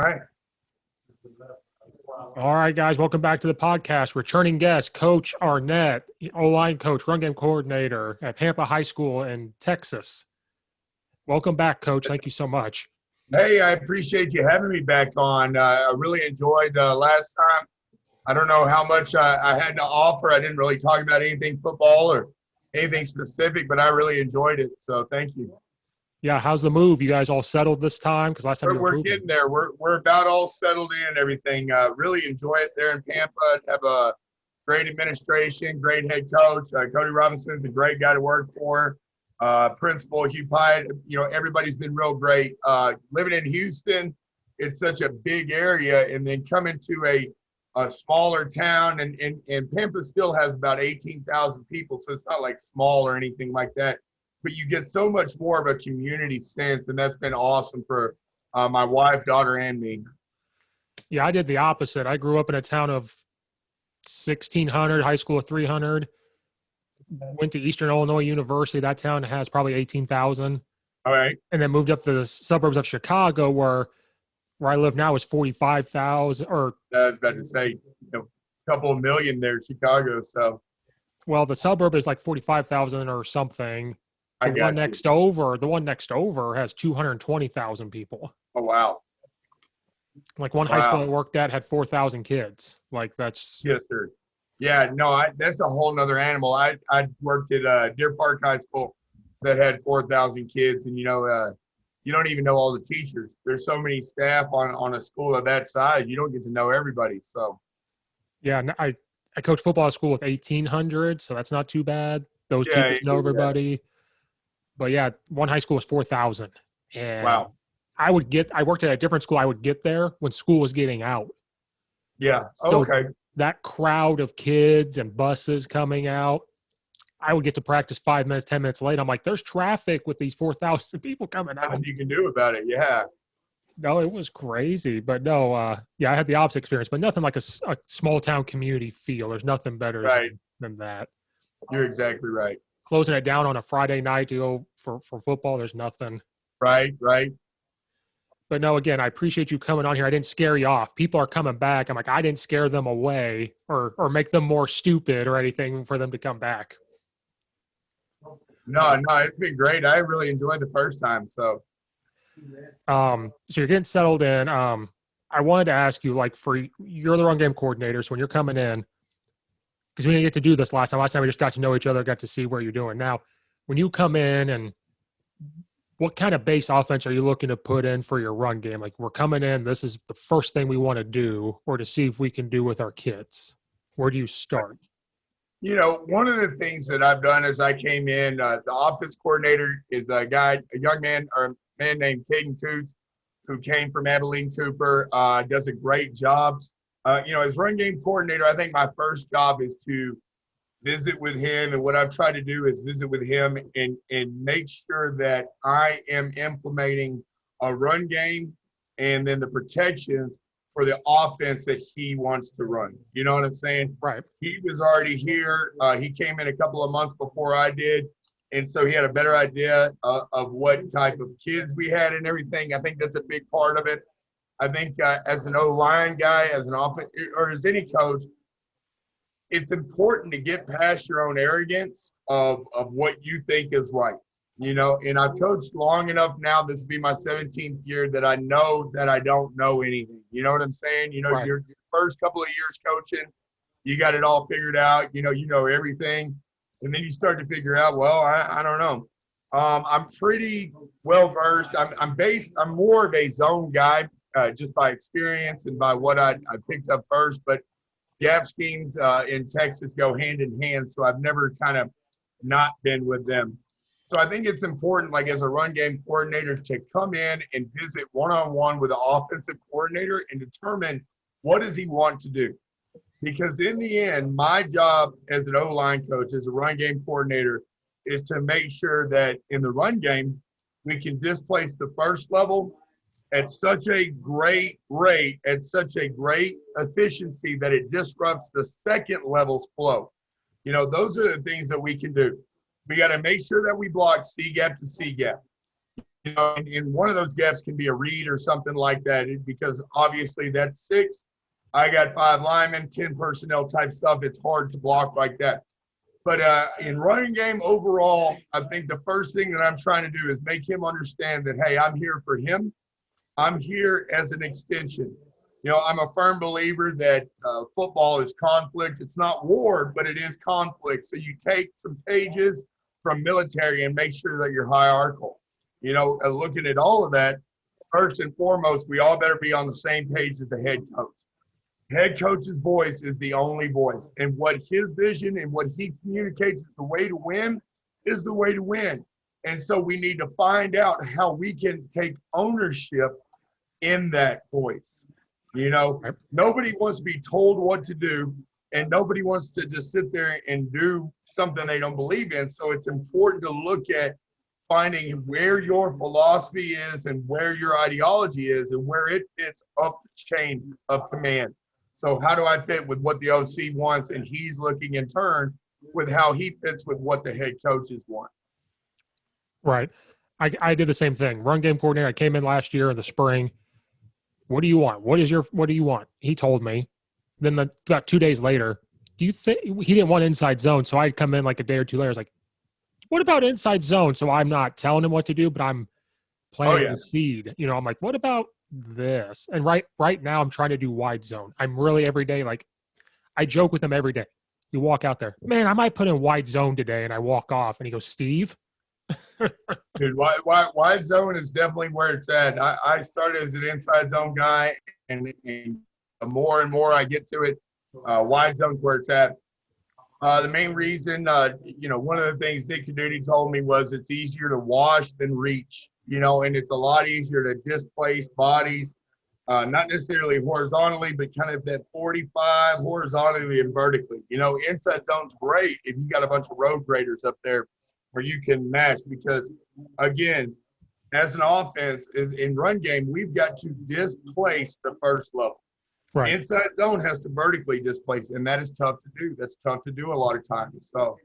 right. All right, guys, welcome back to the podcast. Returning guest, Coach Arnett, O-line coach, run game coordinator at Pampa High School in Texas. Welcome back, Coach. Thank you so much. Hey, I appreciate you having me back on. I really enjoyed last time. I don't know how much I had to offer. I didn't really talk about anything football or anything specific, but I really enjoyed it. So thank you. Yeah, how's the move? You guys all settled this time? Because last time you were We're moving. getting there. We're about all settled in and everything. Really enjoy it there in Pampa. Have a great administration, great head coach. Cody Robinson's a great guy to work for. Principal Hugh Pyatt, everybody's been real great. Living in Houston, it's such a big area, and then coming to a smaller town, and Pampa still has about 18,000 people, so it's not like small or anything like that. But you get so much more of a community sense, and that's been awesome for my wife, daughter, and me. Yeah, I did the opposite. I grew up in a town of 1,600, high school of 300. Went to Eastern Illinois University. That town has probably 18,000. All right. And then moved up to the suburbs of Chicago, where I live now is 45,000. Or I was about to say, a couple of million there in Chicago. So, well, the suburb is like 45,000 or something. The one next over has 220,000 people. Oh, wow. Like one high school I worked at had 4,000 kids. Like that's. Yes, sir. Yeah, no, that's a whole nother animal. I worked at Deer Park High School that had 4,000 kids, and you don't even know all the teachers. There's so many staff on a school of that size, you don't get to know everybody. So, yeah, I coach football at school with 1,800, so that's not too bad. Those teachers know everybody. Yeah. But yeah, one high school was 4,000, and wow. I worked at a different school. I would get there when school was getting out. Yeah. Okay. So that crowd of kids and buses coming out, I would get to practice 5 minutes, 10 minutes late. I'm like, there's traffic with these 4,000 people coming out. Nothing you can do about it. Yeah. No, it was crazy. But no, I had the opposite experience, but nothing like a small town community feel. There's nothing better than that. You're exactly right. Closing it down on a Friday night to go for football, there's nothing. Right. But no, again, I appreciate you coming on here. I didn't scare you off. People are coming back. I'm like, I didn't scare them away or make them more stupid or anything for them to come back. No, it's been great. I really enjoyed the first time. So you're getting settled in. I wanted to ask you, like, you're the run game coordinator, so when you're coming in, because we didn't get to do this last time. Last time we just got to know each other, got to see what you're doing. Now, when you come in, and what kind of base offense are you looking to put in for your run game? Like, we're coming in, this is the first thing we want to do, or to see if we can do with our kids. Where do you start? One of the things that I've done as I came in, the offense coordinator is a man named Caden Coots, who came from Abilene Cooper, does a great job. As run game coordinator, I think my first job is to visit with him. And what I've tried to do is visit with him and make sure that I am implementing a run game and then the protections for the offense that he wants to run. You know what I'm saying? Right. He was already here. He came in a couple of months before I did. And so he had a better idea of what type of kids we had and everything. I think that's a big part of it. I think as an O-line guy, as an offense, or as any coach, it's important to get past your own arrogance of what you think is right. And I've coached long enough now, this will be my 17th year, that I know that I don't know anything. You know what I'm saying? Right. Your first couple of years coaching, you got it all figured out. You know everything. And then you start to figure out, well, I don't know. I'm pretty well versed. I'm more of a zone guy. Just by experience and by what I picked up first, but gap schemes in Texas go hand in hand, so I've never kind of not been with them. So I think it's important, like as a run game coordinator, to come in and visit one-on-one with the offensive coordinator and determine what does he want to do. Because in the end, my job as an O-line coach, as a run game coordinator, is to make sure that in the run game, we can displace the first level at such a great rate, at such a great efficiency that it disrupts the second level's flow. Those are the things that we can do. We got to make sure that we block C gap to C gap. and one of those gaps can be a read or something like that, because obviously that's 6. I got 5 linemen, 10 personnel type stuff. It's hard to block like that. But in running game overall, I think the first thing that I'm trying to do is make him understand that, hey, I'm here for him. I'm here as an extension. I'm a firm believer that football is conflict. It's not war, but it is conflict. So you take some pages from military and make sure that you're hierarchical. Looking at all of that, first and foremost, we all better be on the same page as the head coach. Head coach's voice is the only voice. And what his vision and what he communicates is the way to win is the way to win. And so we need to find out how we can take ownership in that voice. Nobody wants to be told what to do, and nobody wants to just sit there and do something they don't believe in. So it's important to look at finding where your philosophy is and where your ideology is and where it fits up the chain of command. So how do I fit with what the OC wants, and he's looking in turn with how he fits with what the head coaches want. Right. I did the same thing. Run game coordinator. I came in last year in the spring. What do you want? What do you want? He told me. Then about 2 days later, do you think he didn't want inside zone? So I'd come in like a day or two later. I was like, what about inside zone? So I'm not telling him what to do, but I'm planting the seed. I'm like, what about this? And right now I'm trying to do wide zone. I'm really every day, like I joke with him every day. You walk out there, man, I might put in wide zone today, and I walk off and he goes, Steve. Dude, wide zone is definitely where it's at. I started as an inside zone guy, and the more and more I get to it, wide zone's where it's at. The main reason, one of the things Dick Caduti told me was it's easier to wash than reach, and it's a lot easier to displace bodies, not necessarily horizontally, but kind of that 45 horizontally and vertically. Inside zone's great if you got a bunch of road graders up there where you can mash, because, again, as an offense, is in run game, we've got to displace the first level. Right. Inside zone has to vertically displace, and that is tough to do. That's tough to do a lot of times. So,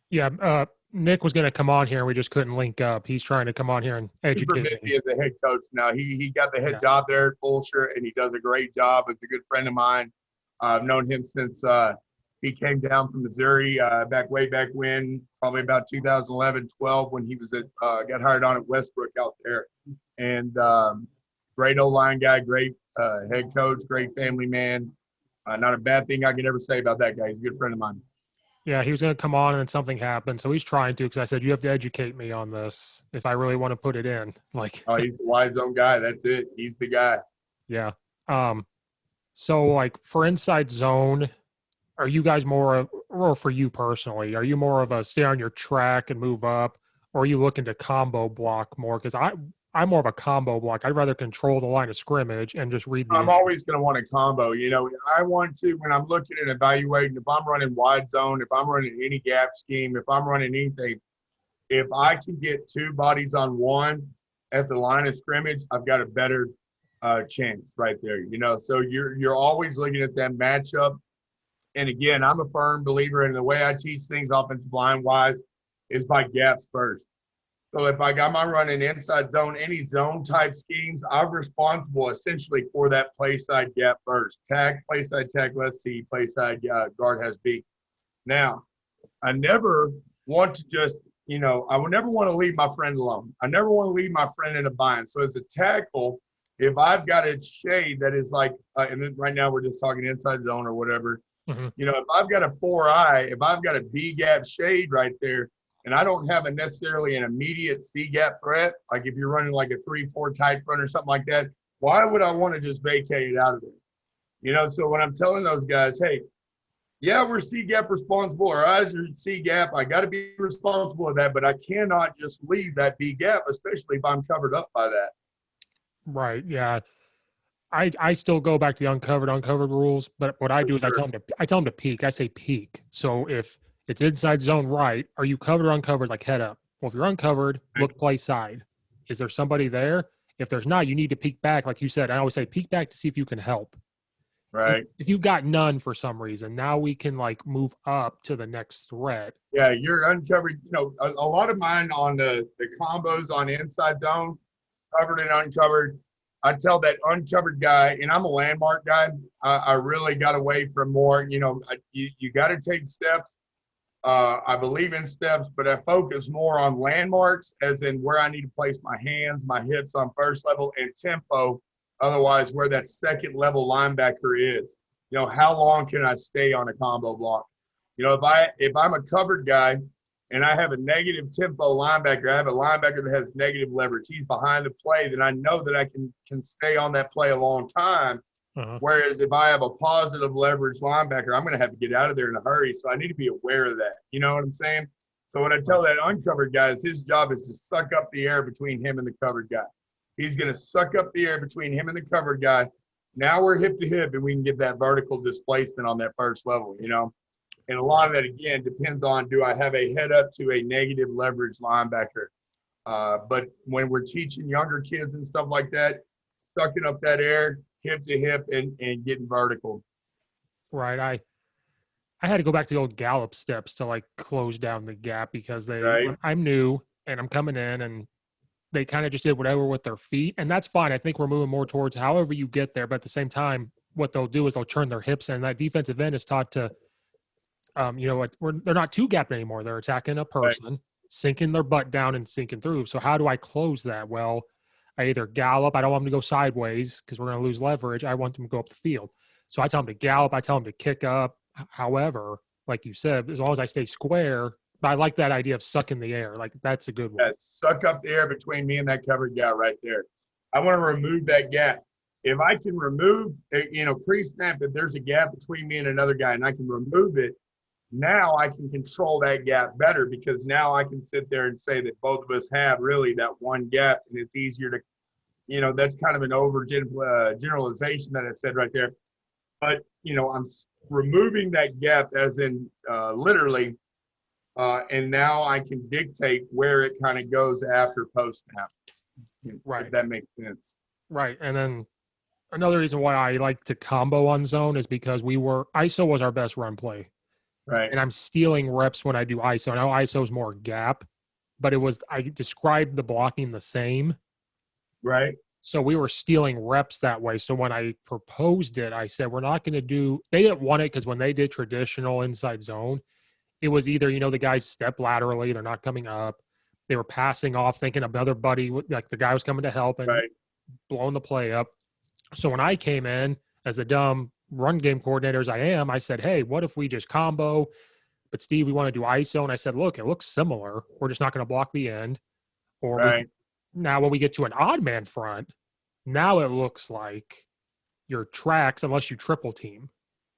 yeah, Nick was going to come on here, and we just couldn't link up. He's trying to come on here and educate me. He is the head coach now. He got the head job there at Fulshire, and he does a great job. He's a good friend of mine. I've known him since he came down from Missouri way back when, probably about 2011, 12, when he was got hired on at Westbrook out there. And great O-line guy, great head coach, great family man. Not a bad thing I could ever say about that guy. He's a good friend of mine. Yeah, he was going to come on, and then something happened. So he's trying to, because I said, you have to educate me on this if I really want to put it in. Oh, he's the wide zone guy. That's it. He's the guy. Yeah. So, for inside zone, are you guys more, or for you personally, are you more of a stay on your track and move up, or are you looking to combo block more? Because I'm more of a combo block. I'd rather control the line of scrimmage and just read the. I'm always going to want a combo. I want to, when I'm looking and evaluating, if I'm running wide zone, if I'm running any gap scheme, if I'm running anything, if I can get 2 bodies on one at the line of scrimmage, I've got a better chance right there. So you're always looking at that matchup. And again, I'm a firm believer in the way I teach things offensive line wise is by gaps first. So if I'm running inside zone, any zone type schemes, I'm responsible essentially for that play side gap first. Tack, play side tack, let's see, play side guard has B. Now, I never want to just, I would never want to leave my friend alone. I never want to leave my friend in a bind. So as a tackle, if I've got a shade that is and then right now we're just talking inside zone or whatever, if I've got a 4-eye, if I've got a B gap shade right there, and I don't have necessarily an immediate C gap threat, like if you're running like a 3-4 tight front or something like that, why would I want to just vacate it out of there? So when I'm telling those guys, hey, yeah, we're C gap responsible, our eyes are C gap, I got to be responsible of that, but I cannot just leave that B gap, especially if I'm covered up by that. Right. Yeah. I still go back to the uncovered rules, but what I do is I tell them to peek. I say peek. So if it's inside zone right, are you covered or uncovered? Like head up. Well, if you're uncovered, look play side. Is there somebody there? If there's not, you need to peek back. Like you said, I always say peek back to see if you can help. Right. If you've got none for some reason, now we can like move up to the next threat. Yeah, you're uncovered. You know, a lot of mine on the combos on inside zone, covered and uncovered. I tell that uncovered guy, and I'm a landmark guy. I really got away from more. You know, you got to take steps. I believe in steps, but I focus more on landmarks, as in where I need to place my hands, my hips on first level, and tempo. Otherwise, where that second level linebacker is. You know, how long can I stay on a combo block? You know, if I'm a covered guy and I have a negative tempo linebacker, I have a linebacker that has negative leverage. He's behind the play, then I know that I can stay on that play a long time. Uh-huh. Whereas if I have a positive leverage linebacker, I'm going to have to get out of there in a hurry. So I need to be aware of that. You know what I'm saying? So when I tell that uncovered guy, his job is to suck up the air between him and the covered guy. He's going to suck up the air between him and the covered guy. Now we're hip to hip, and we can get that vertical displacement on that first level, you know? And a lot of that, again, depends on, do I have a head up to a negative leverage linebacker? But when we're teaching younger kids and stuff like that, sucking up that air, hip to hip, and getting vertical. Right. I had to go back to the old Gallup steps to like close down the gap because I'm new and I'm coming in and they kind of just did whatever with their feet. And that's fine. I think we're moving more towards however you get there. But at the same time, what they'll do is they'll turn their hips in. That defensive end is taught to, you know what, they're not two gapped anymore. They're attacking a person, sinking their butt down and sinking through. So how do I close that? Well, I either gallop. I don't want them to go sideways because we're going to lose leverage. I want them to go up the field. So I tell them to gallop. I tell them to kick up. However, like you said, as long as I stay square, but I like that idea of sucking the air. Like that's a good one. Yeah, suck up the air between me and that covered guy right there. I want to remove that gap. If I can remove, you know, pre-snap, if there's a gap between me and another guy and I can remove it, now I can control that gap better because now I can sit there and say that both of us have really that one gap, and it's easier to, you know, that's kind of an generalization that I said right there. But, you know, I'm removing that gap as in literally, and now I can dictate where it kind of goes after post snap. Right. If that makes sense. Right. And then another reason why I like to combo on zone is because ISO was our best run play. Right. And I'm stealing reps when I do ISO. I know ISO is more gap, but I described the blocking the same. Right. So we were stealing reps that way. So when I proposed it, I said, we're not going to do – they didn't want it because when they did traditional inside zone, it was either, you know, the guys step laterally, they're not coming up. They were passing off, thinking another buddy, like the guy was coming to help and blowing the play up. So when I came in as the dumb run game coordinator as I am, I said, hey, what if we just combo? But Steve, we want to do ISO. And I said, look, it looks similar. We're just not going to block the end. Or now when we get to an odd man front, now it looks like your tracks unless you triple team.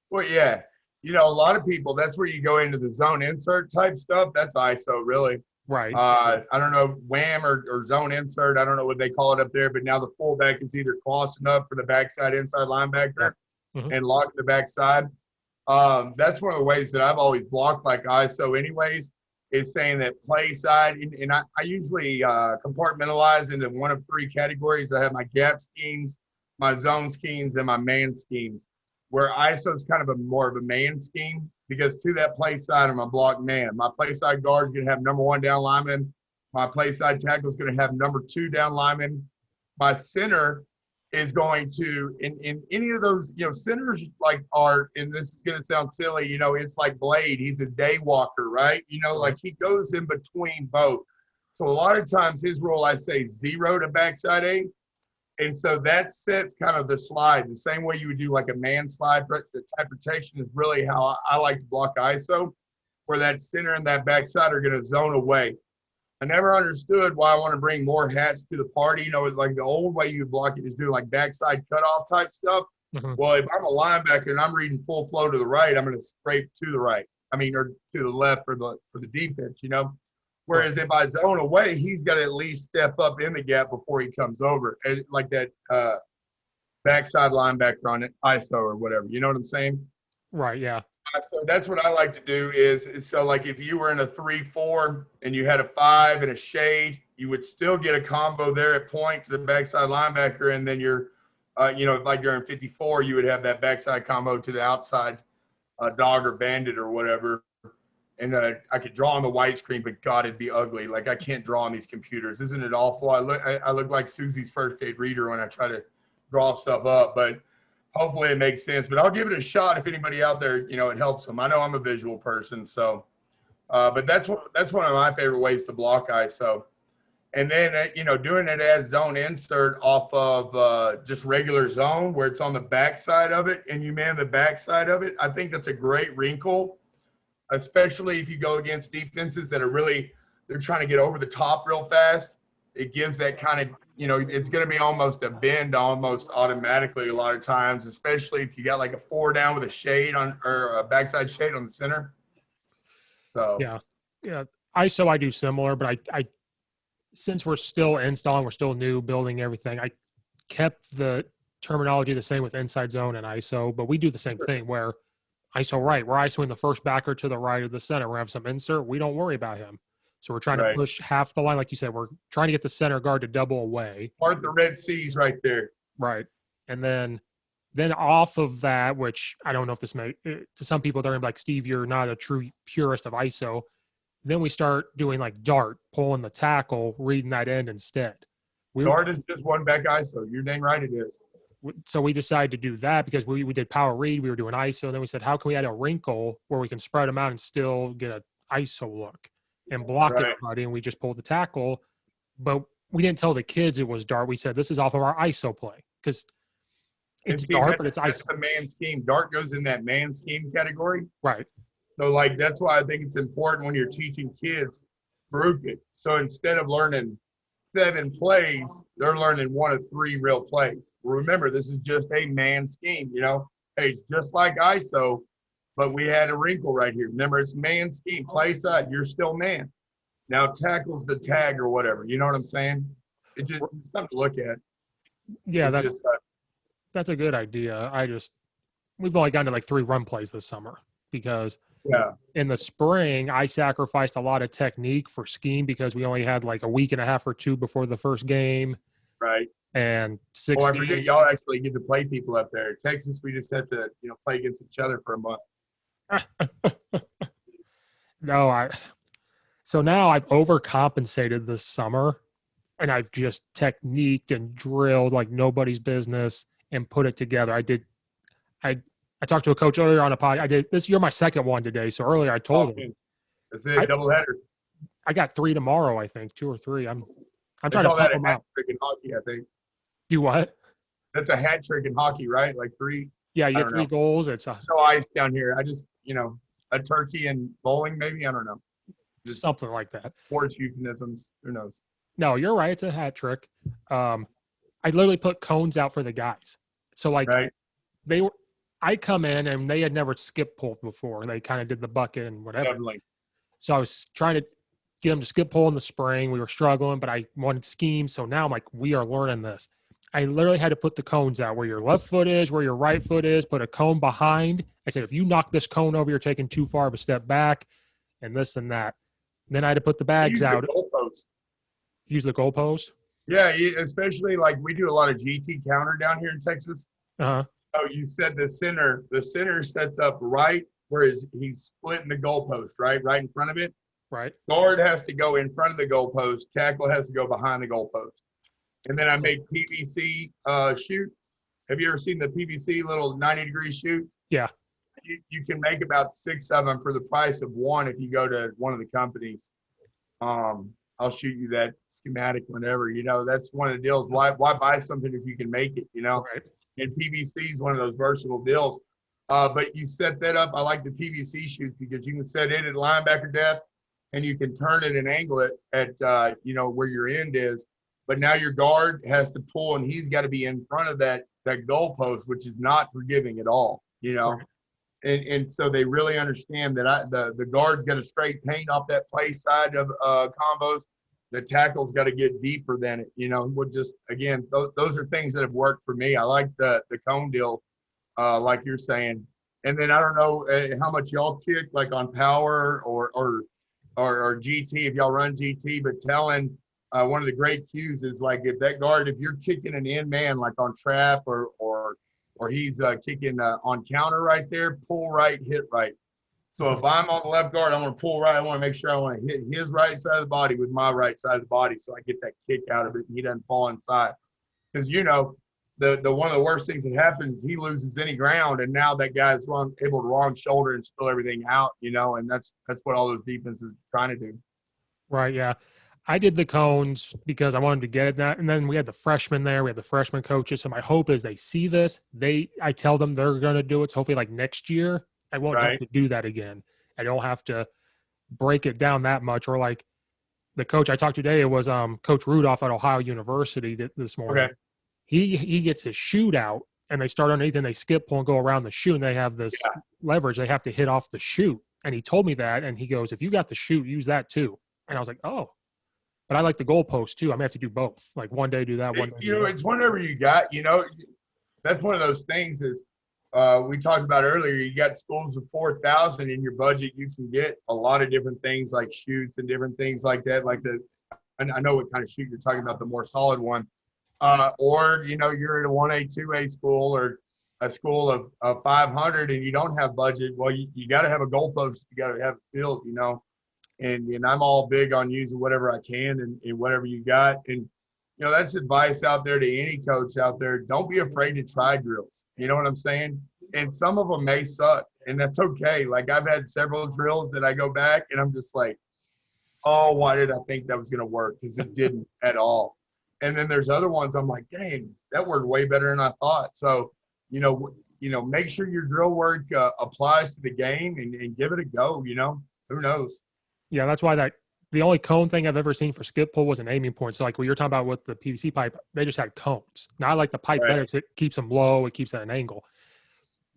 Well, yeah. You know, a lot of people, that's where you go into the zone insert type stuff. That's ISO, really. Right. I don't know, wham or zone insert. I don't know what they call it up there, but now the fullback is either crossing up for the backside inside linebacker and locking the backside. That's one of the ways that I've always blocked like ISO anyways, is saying that play side. And I usually compartmentalize into one of three categories. I have my gap schemes, my zone schemes, and my man schemes, where ISO is kind of more of a man scheme, because to that play side, I'm a block man. My play side guard is going to have number 1 down lineman. My play side tackle is going to have number 2 down lineman. My center is going to, in any of those, you know, centers like are, and this is going to sound silly, you know, it's like Blade. He's a day walker, right? You know, like he goes in between both. So a lot of times his role, I say 0 to backside A. And so that sets kind of the slide, the same way you would do like a man slide. But the type protection is really how I like to block ISO, where that center and that backside are going to zone away. I never understood why I want to bring more hats to the party. You know, it's like the old way you block it is doing like backside cutoff type stuff. Well, if I'm a linebacker and I'm reading full flow to the right, I'm going to scrape to the right. I mean, or to the left for the defense, you know. Whereas if I zone away, he's got to at least step up in the gap before he comes over, and like that backside linebacker on it, ISO or whatever. You know what I'm saying? Right, yeah. So that's what I like to do is so like if you were in a 3-4 and you had a 5 and a shade, you would still get a combo there at point to the backside linebacker, and then your like during 54, you would have that backside combo to the outside dog or bandit or whatever. And I could draw on the white screen, but God, it'd be ugly. Like I can't draw on these computers. Isn't it awful? I look like Susie's first grade reader when I try to draw stuff up, but hopefully it makes sense. But I'll give it a shot if anybody out there, it helps them. I know I'm a visual person, so. But that's one of my favorite ways to block ISO. And then, doing it as zone insert off of just regular zone where it's on the back side of it and you man the back side of it, I think that's a great wrinkle, especially if you go against defenses that they're trying to get over the top real fast. It gives that kind of, it's going to be almost a bend almost automatically a lot of times, especially if you got like a 4 down with a shade or a backside shade on the center. So yeah. ISO I do similar, but I since we're still installing, we're still new, building everything, I kept the terminology the same with inside zone and ISO, but we do the same thing where ISO right, we're ISOing the first backer to the right of the center. We're going to have some insert. We don't worry about him. So we're trying to push half the line. Like you said, we're trying to get the center guard to double away. Part of the Red Seas right there. Right. And then off of that, which I don't know if this may, to some people, they're going to be like, Steve, you're not a true purist of ISO. Then we start doing like dart, pulling the tackle, reading that end instead. Dart is just one back ISO. You're dang right it is. So we decided to do that because we did power read. We were doing ISO. And then we said, how can we add a wrinkle where we can spread them out and still get an ISO look and block everybody? And we just pulled the tackle. But we didn't tell the kids it was dart. We said, this is off of our ISO play because it's dart, but it's ISO. That's the man scheme. Dart goes in that man scheme category. Right. So, that's why I think it's important when you're teaching kids, group it. So instead of learning 7 plays, they're learning 1 of 3 real plays. Remember, this is just a man scheme, Hey, it's just like ISO, but we had a wrinkle right here. Remember, it's man scheme. Play side, you're still man. Now tackles the tag or whatever. You know what I'm saying? It's just something to look at. Yeah, that's a good idea. We've only gotten to like 3 run plays this summer because in the spring, I sacrificed a lot of technique for scheme because we only had like a week and a half or 2 before the first game. Right. And 6 I forget y'all actually get to play people up there. Texas, we just have to, play against each other for a month. So now I've overcompensated this summer and I've just techniqued and drilled like nobody's business and put it together. I talked to a coach earlier on a podcast. You're my second one today. So earlier I told him. That's it, double header. I got 3 tomorrow, I think, 2 or 3. I'm trying to pump them out. Trick in hockey, I think. Do what? That's a hat trick in hockey, right? Like 3. Yeah, you get 3 goals. It's no ice down here. I just, a turkey and bowling, maybe. I don't know. Just something like that. Sports euphemisms. Who knows? No, you're right. It's a hat trick. I literally put cones out for the guys. So I come in and they had never skip pulled before. They kind of did the bucket and whatever. Definitely. So I was trying to get them to skip pull in the spring. We were struggling, but I wanted scheme. So now I'm like, we are learning this. I literally had to put the cones out where your left foot is, where your right foot is, put a cone behind. I said, if you knock this cone over, you're taking too far of a step back and this and that. And then I had to put the bags out. Use the goalpost? Yeah, especially like we do a lot of GT counter down here in Texas. Uh-huh. So you said the center sets up right where he's splitting the goalpost, right in front of it. Right. Guard has to go in front of the goalpost. Tackle has to go behind the goalpost. And then I made PVC shoots. Have you ever seen the PVC little 90-degree shoots? Yeah. You can make about 6 of them for the price of 1 if you go to one of the companies. I'll shoot you that schematic whenever. That's one of the deals. Why buy something if you can make it? Right. And PVC is one of those versatile deals. But you set that up. I like the PVC shoots because you can set it at linebacker depth and you can turn it and angle it at where your end is. But now your guard has to pull and he's got to be in front of that goalpost, which is not forgiving at all. Right. And so they really understand that the guard's got to straight paint off that play side of combos. The tackle's got to get deeper than it. We'll just, again, those are things that have worked for me. I like the cone deal, like you're saying. And then I don't know how much y'all kick, like on power or GT, if y'all run GT, but telling one of the great cues is like if that guard, if you're kicking an in man like on trap or he's kicking on counter right there, pull right, hit right. So if I'm on the left guard, I want to pull right. I want to make sure I want to hit his right side of the body with my right side of the body, so I get that kick out of it and he doesn't fall inside. Because the one of the worst things that happens, he loses any ground, and now that guy's able to wrong shoulder and spill everything out. And that's what all those defenses are trying to do. Right. Yeah. I did the cones because I wanted to get it that, and then we had the freshmen there. We had the freshman coaches. So my hope is they see this. I tell them they're going to do it. So hopefully, like next year, I won't have to do that again. I don't have to break it down that much. Or like the coach I talked to today, it was Coach Rudolph at Ohio University this morning. Okay. He gets his chute out, and they start underneath, and they skip pull and go around the chute, and they have this leverage. They have to hit off the chute. And he told me that, and he goes, if you got the chute, use that too. And I was like, oh. But I like the goalpost too. I may have to do both. Like one day do that, one day do that. It's whatever you got. That's one of those things is we talked about earlier. You got schools with 4,000 in your budget. You can get a lot of different things like shoots and different things like that. I know what kind of shoot you're talking about, the more solid one. Or you're at a 1A, 2A school or a school of 500 and you don't have budget. Well, you got to have a goalpost. You got to have a field. And I'm all big on using whatever I can and whatever you got. And, that's advice out there to any coach out there. Don't be afraid to try drills. You know what I'm saying? And some of them may suck, and that's okay. Like I've had several drills that I go back and I'm just like, oh, why did I think that was going to work? Because it didn't at all. And then there's other ones I'm like, dang, that worked way better than I thought. So, make sure your drill work applies to the game and give it a go. Who knows? Yeah, that's why the only cone thing I've ever seen for skip pull was an aiming point. So like what you're talking about with the PVC pipe, they just had cones. Now I like the pipe better because it keeps them low. It keeps at an angle.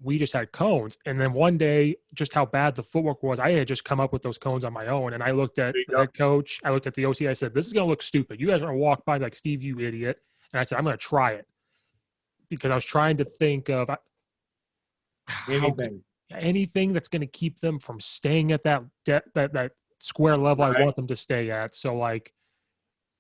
We just had cones. And then one day, just how bad the footwork was, I had just come up with those cones on my own. And I looked at the head coach. I looked at the OC. I said, this is going to look stupid. You guys are going to walk by like, Steve, you idiot. And I said, I'm going to try it. Because I was trying to think of anything that's going to keep them from staying at that that square level I want them to stay at. So like,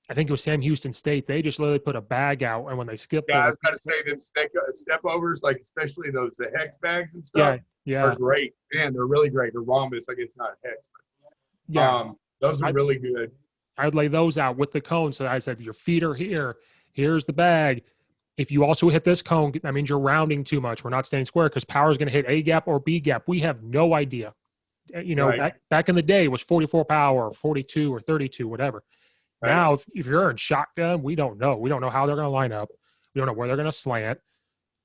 I think it was Sam Houston State. They just literally put a bag out, and when they skip, I was going to say them step overs, like especially the hex bags and stuff. Yeah, are great. Man, they're really great. They're rhombus. I guess it's not a hex. But, those are really good. I'd lay those out with the cone. So I said, your feet are here. Here's the bag. If you also hit this cone, that means you're rounding too much. We're not staying square because power is going to hit A gap or B gap. We have no idea. Back in the day, it was 44 power, or 42 or 32, whatever. Right. Now, if you're in shotgun, we don't know. We don't know how they're going to line up. We don't know where they're going to slant.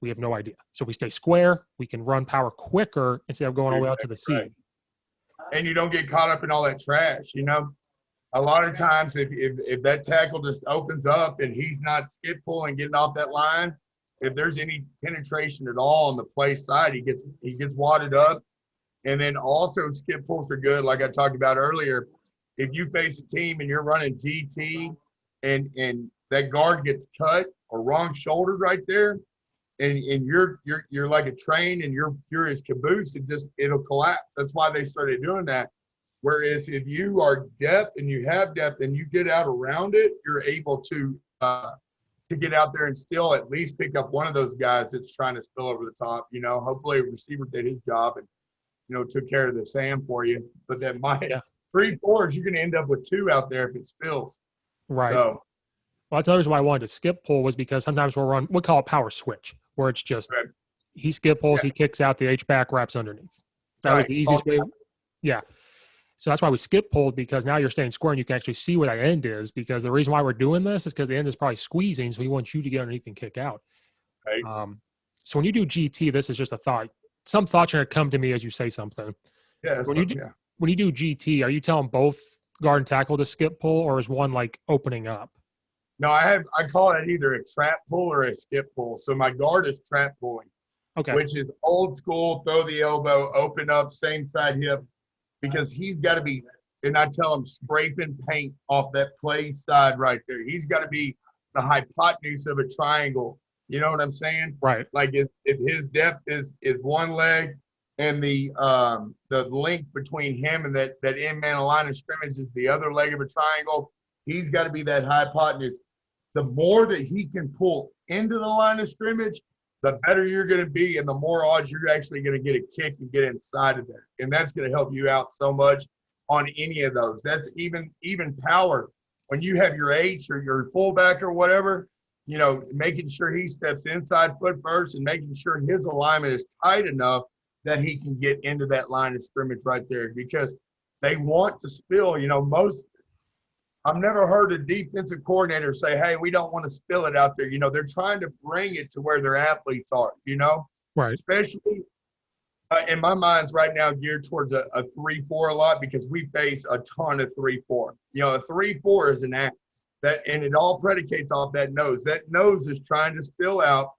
We have no idea. So if we stay square, we can run power quicker instead of going all the way out to the seam. And you don't get caught up in all that trash, A lot of times, if that tackle just opens up and he's not skip pulling, getting off that line, if there's any penetration at all on the play side, he gets wadded up. And then also skip pulls are good, like I talked about earlier. If you face a team and you're running GT and that guard gets cut or wrong shouldered right there, and you're like a train and you're his caboose, it'll collapse. That's why they started doing that. Whereas if you are depth and you have depth and you get out around it, you're able to get out there and still at least pick up one of those guys that's trying to spill over the top. Hopefully a receiver did his job and took care of the Sam for you. But that might 3-4s, you're going to end up with 2 out there if it spills. Right. So, well, that's the reason why I wanted to skip pull was because sometimes we'll call it power switch, where it's just he skip pulls, he kicks out, the H back wraps underneath. That was the easiest way. Yeah. So that's why we skip pulled, because now you're staying square and you can actually see where that end is, because the reason why we're doing this is because the end is probably squeezing, so we want you to get underneath and kick out. Right. So when you do GT, this is just a thought. Some thoughts are going to come to me as you say something. Yeah. When you do GT, are you telling both guard and tackle to skip pull, or is one like opening up? No, I call it either a trap pull or a skip pull. So my guard is trap pulling, which is old school, throw the elbow, open up, same side hip, because he's got to be, and I tell him, scraping paint off that play side right there. He's got to be the hypotenuse of a triangle. You know what I'm saying? Right. Like if his depth is one leg and the length between him and that end man line of scrimmage is the other leg of a triangle, He's got to be that hypotenuse. The more that he can pull into the line of scrimmage, the better you're going to be, and the more odds you're actually going to get a kick and get inside of there. And that's going to help you out so much on any of those. That's even power. When you have your H or your fullback or whatever, you know, making sure he steps inside foot first and making sure his alignment is tight enough that he can get into that line of scrimmage right there, because they want to spill. You know, I've never heard a defensive coordinator say, hey, we don't want to spill it out there. You know, they're trying to bring it to where their athletes are, you know, Right. Especially in my mind's right now geared towards a 3-4 a lot, because we face a ton of 3-4. You know, a 3-4 is an axe and it all predicates off that nose. That nose is trying to spill out.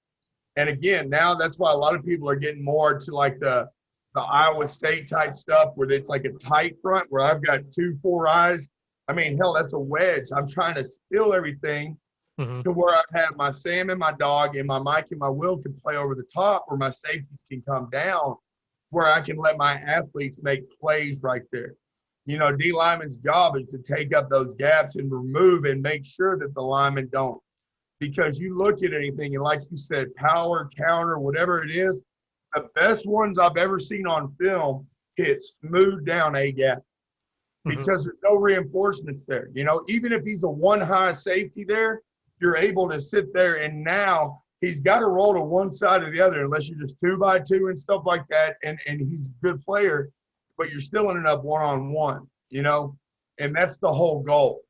And again, now that's why a lot of people are getting more to like the Iowa State type stuff, where it's like a tight front where I've got 2-4 eyes. I mean, hell, that's a wedge. I'm trying to spill everything to where I have my Sam and my dog and my Mike and my Will can play over the top, where my safeties can come down, where I can let my athletes make plays right there. You know, D lineman's job is to take up those gaps and remove and make sure that the linemen don't. Because you look at anything, and like you said, power, counter, whatever it is, the best ones I've ever seen on film hit smooth down A gap. Because there's no reinforcements there. You know, even if he's a one high safety there, you're able to sit there, and now he's got to roll to one side or the other, unless you're just 2x2 and stuff like that. And he's a good player, but you're still ending up one-on-one, you know, and that's the whole goal.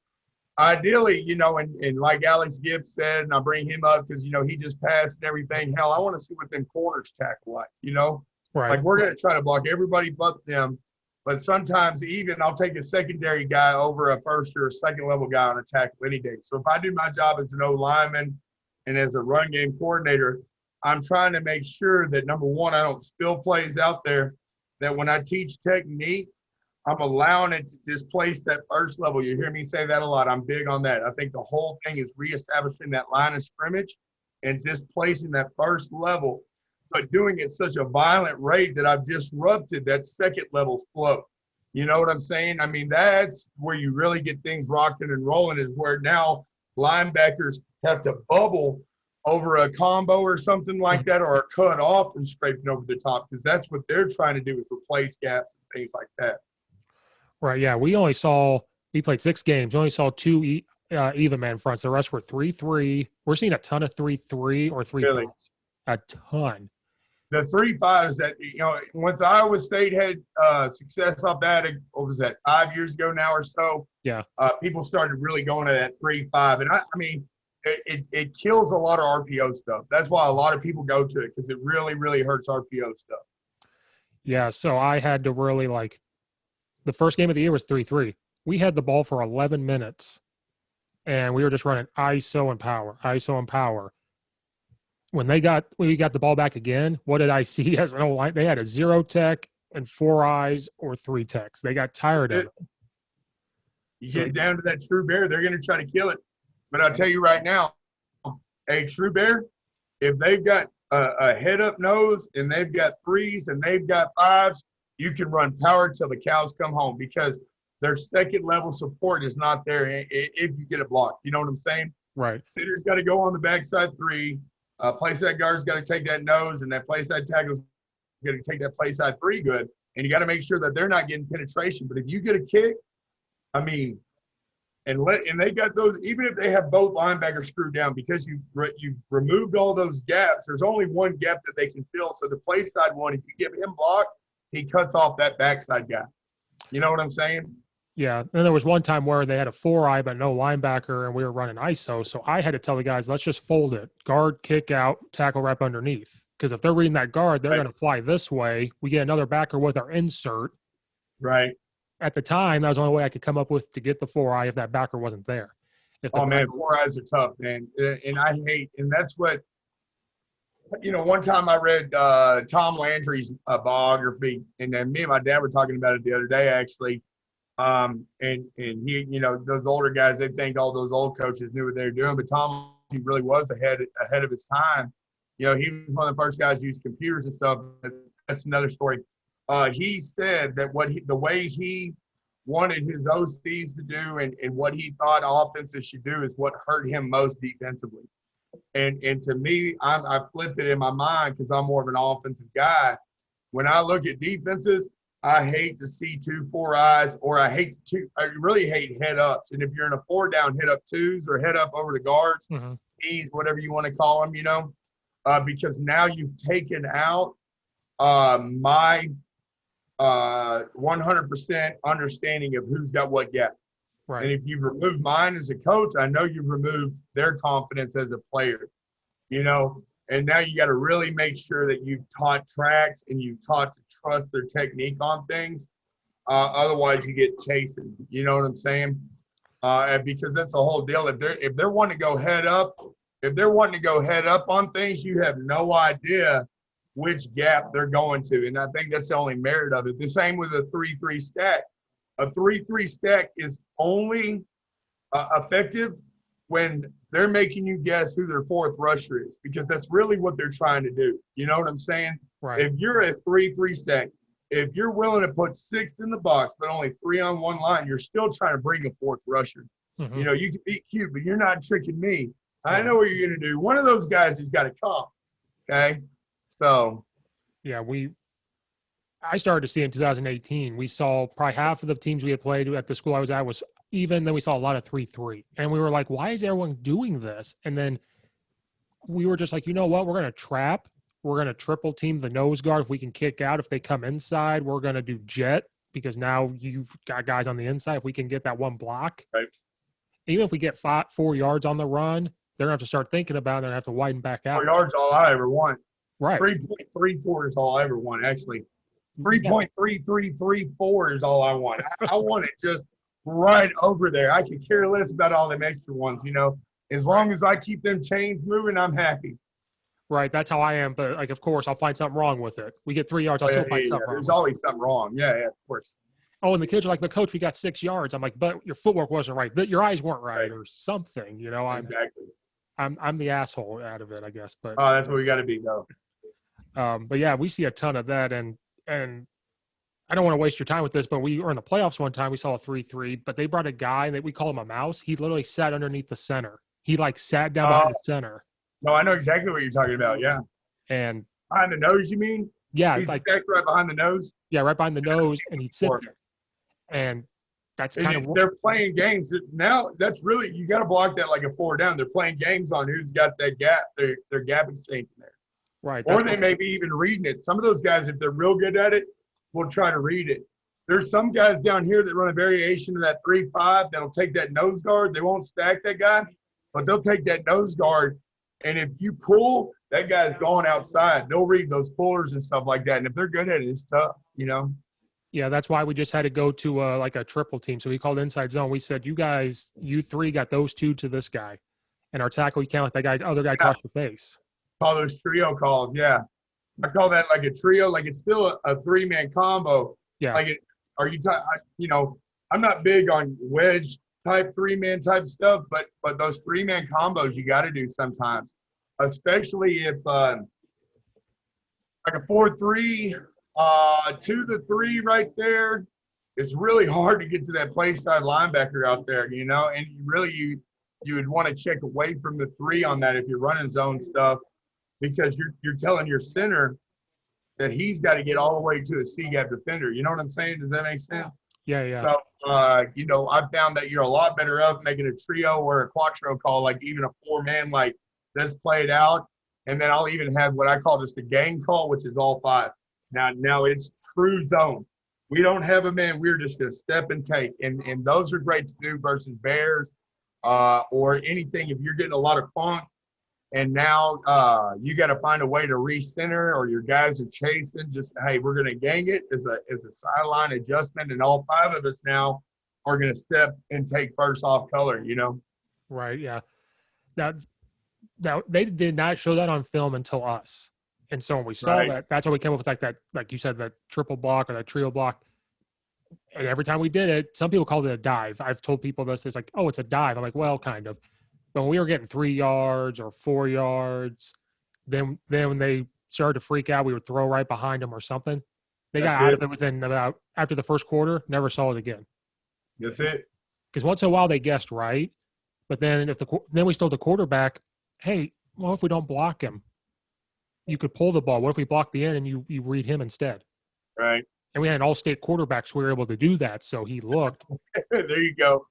Ideally, you know, and like Alex Gibbs said, and I bring him up because, you know, he just passed and everything. Hell, I want to see what them corners tackle like, you know. Right. Like, we're going to try to block everybody but them. But sometimes even I'll take a secondary guy over a first or a second level guy on a tackle any day. So if I do my job as an O lineman and as a run game coordinator, I'm trying to make sure that, number one, I don't spill plays out there, that when I teach technique, I'm allowing it to displace that first level. You hear me say that a lot. I'm big on that. I think the whole thing is reestablishing that line of scrimmage and displacing that first level, but doing it such a violent rate that I've disrupted that second level flow. You know what I'm saying? I mean, that's where you really get things rocking and rolling, is where now linebackers have to bubble over a combo or something like that, or a cut off and scraping over the top, because that's what they're trying to do, is replace gaps and things like that. Right. Yeah. We played 6 games. We only saw 2 even man fronts. The rest were 3-3. We're seeing a ton of 3-3 or 3-5. Really? A ton. The 3-5s that, you know, once Iowa State had success off that, what was that, 5 years ago now or so? Yeah. People started really going to that 3-5. And I mean, it kills a lot of RPO stuff. That's why a lot of people go to it, because it really, really hurts RPO stuff. Yeah. So I had to really, like, the first game of the year was 3-3. We had the ball for 11 minutes, and we were just running ISO and power. When we got the ball back again, what did I see as an old line? They had a 0 tech and 4 eyes or 3 techs. They got tired of it. You get down to that true bear, they're going to try to kill it. But I'll tell you right now, a true bear, if they've got a head up nose and they've got 3s and they've got 5s, you can run power till the cows come home, because their second level support is not there if you get it blocked. You know what I'm saying? Right. Sitter's got to go on the backside 3. Place side guard's got to take that nose, and that place side tackle's got to take that place side 3 good. And you got to make sure that they're not getting penetration. But if you get a kick, I mean, and they got those, even if they have both linebackers screwed down, because you removed all those gaps, there's only one gap that they can fill. So the place side one, if you give him block, he cuts off that backside guy. You know what I'm saying? Yeah. And there was one time where they had a 4-eye but no linebacker, and we were running ISO. So I had to tell the guys, let's just fold it. Guard, kick out, tackle rep underneath. Because if they're reading that guard, they're going to fly this way. We get another backer with our insert. Right. At the time, that was the only way I could come up with to get the 4-eye if that backer wasn't there. Man, 4 eyes are tough, man. And I hate, and that's what, you know, one time I read Tom Landry's biography, and then me and my dad were talking about it the other day, actually. And he, you know, those older guys, they think all those old coaches knew what they were doing, but Tom, he really was ahead of his time. You know, he was one of the first guys to use computers and stuff. But that's another story. He said that the way he wanted his OCs to do and what he thought offenses should do is what hurt him most defensively. And to me, I flipped it in my mind because I'm more of an offensive guy. When I look at defenses, I hate to see 2-4 eyes, or I really hate head ups. And if you're in a 4-down, head up twos or head up over the guards, E's, whatever you want to call them, because now you've taken out my 100% understanding of who's got what gap. Right. And if you've removed mine as a coach, I know you've removed their confidence as a player, and now you got to really make sure that you've taught tracks and you've taught to trust their technique on things. Otherwise you get chasing, you know what I'm saying? Because that's the whole deal. If they're wanting to go head up, on things, you have no idea which gap they're going to. And I think that's the only merit of it. The same with a 3-3 stack. A 3-3 stack is only effective when they're making you guess who their fourth rusher is, because that's really what they're trying to do. You know what I'm saying? Right. If you're a 3-3 stack, if you're willing to put 6 in the box but only 3 on one line, you're still trying to bring a fourth rusher. Mm-hmm. You can be cute, but you're not tricking me. I know what you're going to do. One of those guys has got to come. Okay? So. Yeah, I started to see in 2018, we saw probably half of the teams we had played at the school I was at was even. Then we saw a lot of 3-3. And we were like, why is everyone doing this? And then we were just like, you know what? We're going to trap. We're going to triple team the nose guard if we can kick out. If they come inside, we're going to do jet, because now you've got guys on the inside. If we can get that one block, right. Even if we get 4 yards on the run, they're going to have to start thinking about it. They're going to have to widen back out. 4 yards is all I ever want. Right. 3.34 is all I ever want, actually. 3.3334 is all I want. I want it just right over there. I could care less about all them extra ones, As long as I keep them chains moving, I'm happy. Right, that's how I am. But, of course, I'll find something wrong with it. We get 3 yards, I'll still find something wrong. There's always something wrong. Yeah, of course. Oh, and the kids are like, but Coach, we got 6 yards. I'm like, but your footwork wasn't right. But your eyes weren't right or something, Exactly. I'm the asshole out of it, I guess. But that's what we got to be, though. But, yeah, we see a ton of that. And I don't want to waste your time with this, but we were in the playoffs one time. We saw a 3-3, but they brought a guy that we call him a mouse. He literally sat underneath the center. He, sat down behind the center. No, I know exactly what you're talking about, yeah. And behind the nose, you mean? Yeah. He's right behind the nose? Yeah, right behind the nose, and he'd sit there. And that's kind of – they're playing games. Now, that's really – you got to block that like a 4 down. They're playing games on who's got that gap. They're gap exchanging there. Right. Or they may be even reading it. Some of those guys, if they're real good at it, will try to read it. There's some guys down here that run a variation of that 3-5 that'll take that nose guard. They won't stack that guy, but they'll take that nose guard, and if you pull, that guy's going outside. They'll read those pullers and stuff like that, and if they're good at it, it's tough, Yeah, that's why we just had to go to a triple team. So we called inside zone. We said, you 3 got those 2 to this guy. And our tackle, you can't let that other guy cross your face. Call those trio calls, yeah. I call that like a trio, like it's still a 3-man combo. Yeah. I'm not big on wedge type 3-man type stuff, but those 3-man combos you got to do sometimes, especially if like a 4-3, 2-3 right there. It's really hard to get to that play side linebacker out there, and you would want to check away from the 3 on that if you're running zone stuff, because you're telling your center that he's got to get all the way to a C-gap defender. You know what I'm saying? Does that make sense? Yeah. So, I've found that you're a lot better off making a trio or a quattro call, like even a 4-man like this played out. And then I'll even have what I call just a gang call, which is all 5. Now it's true zone. We don't have a man. We're just going to step and take. And those are great to do versus bears or anything. If you're getting a lot of funk, and now you got to find a way to recenter, or your guys are chasing. Just, hey, we're going to gang it as a sideline adjustment, and all 5 of us now are going to step and take first off color. Right. Yeah. Now they did not show that on film until us, and so when we saw that, that's how we came up with that, like you said, that triple block or that trio block. And every time we did it, some people called it a dive. I've told people this. It's like, oh, it's a dive. I'm like, well, kind of. But when we were getting 3 yards or 4 yards, then when they started to freak out, we would throw right behind them or something. They got out of it within about after the first quarter. Never saw it again. That's it. Because once in a while they guessed right, but then then we told the quarterback, hey, well, if we don't block him, you could pull the ball. What if we block the end and you read him instead? Right. And we had an all-state quarterback, so we were able to do that. So he looked. There you go.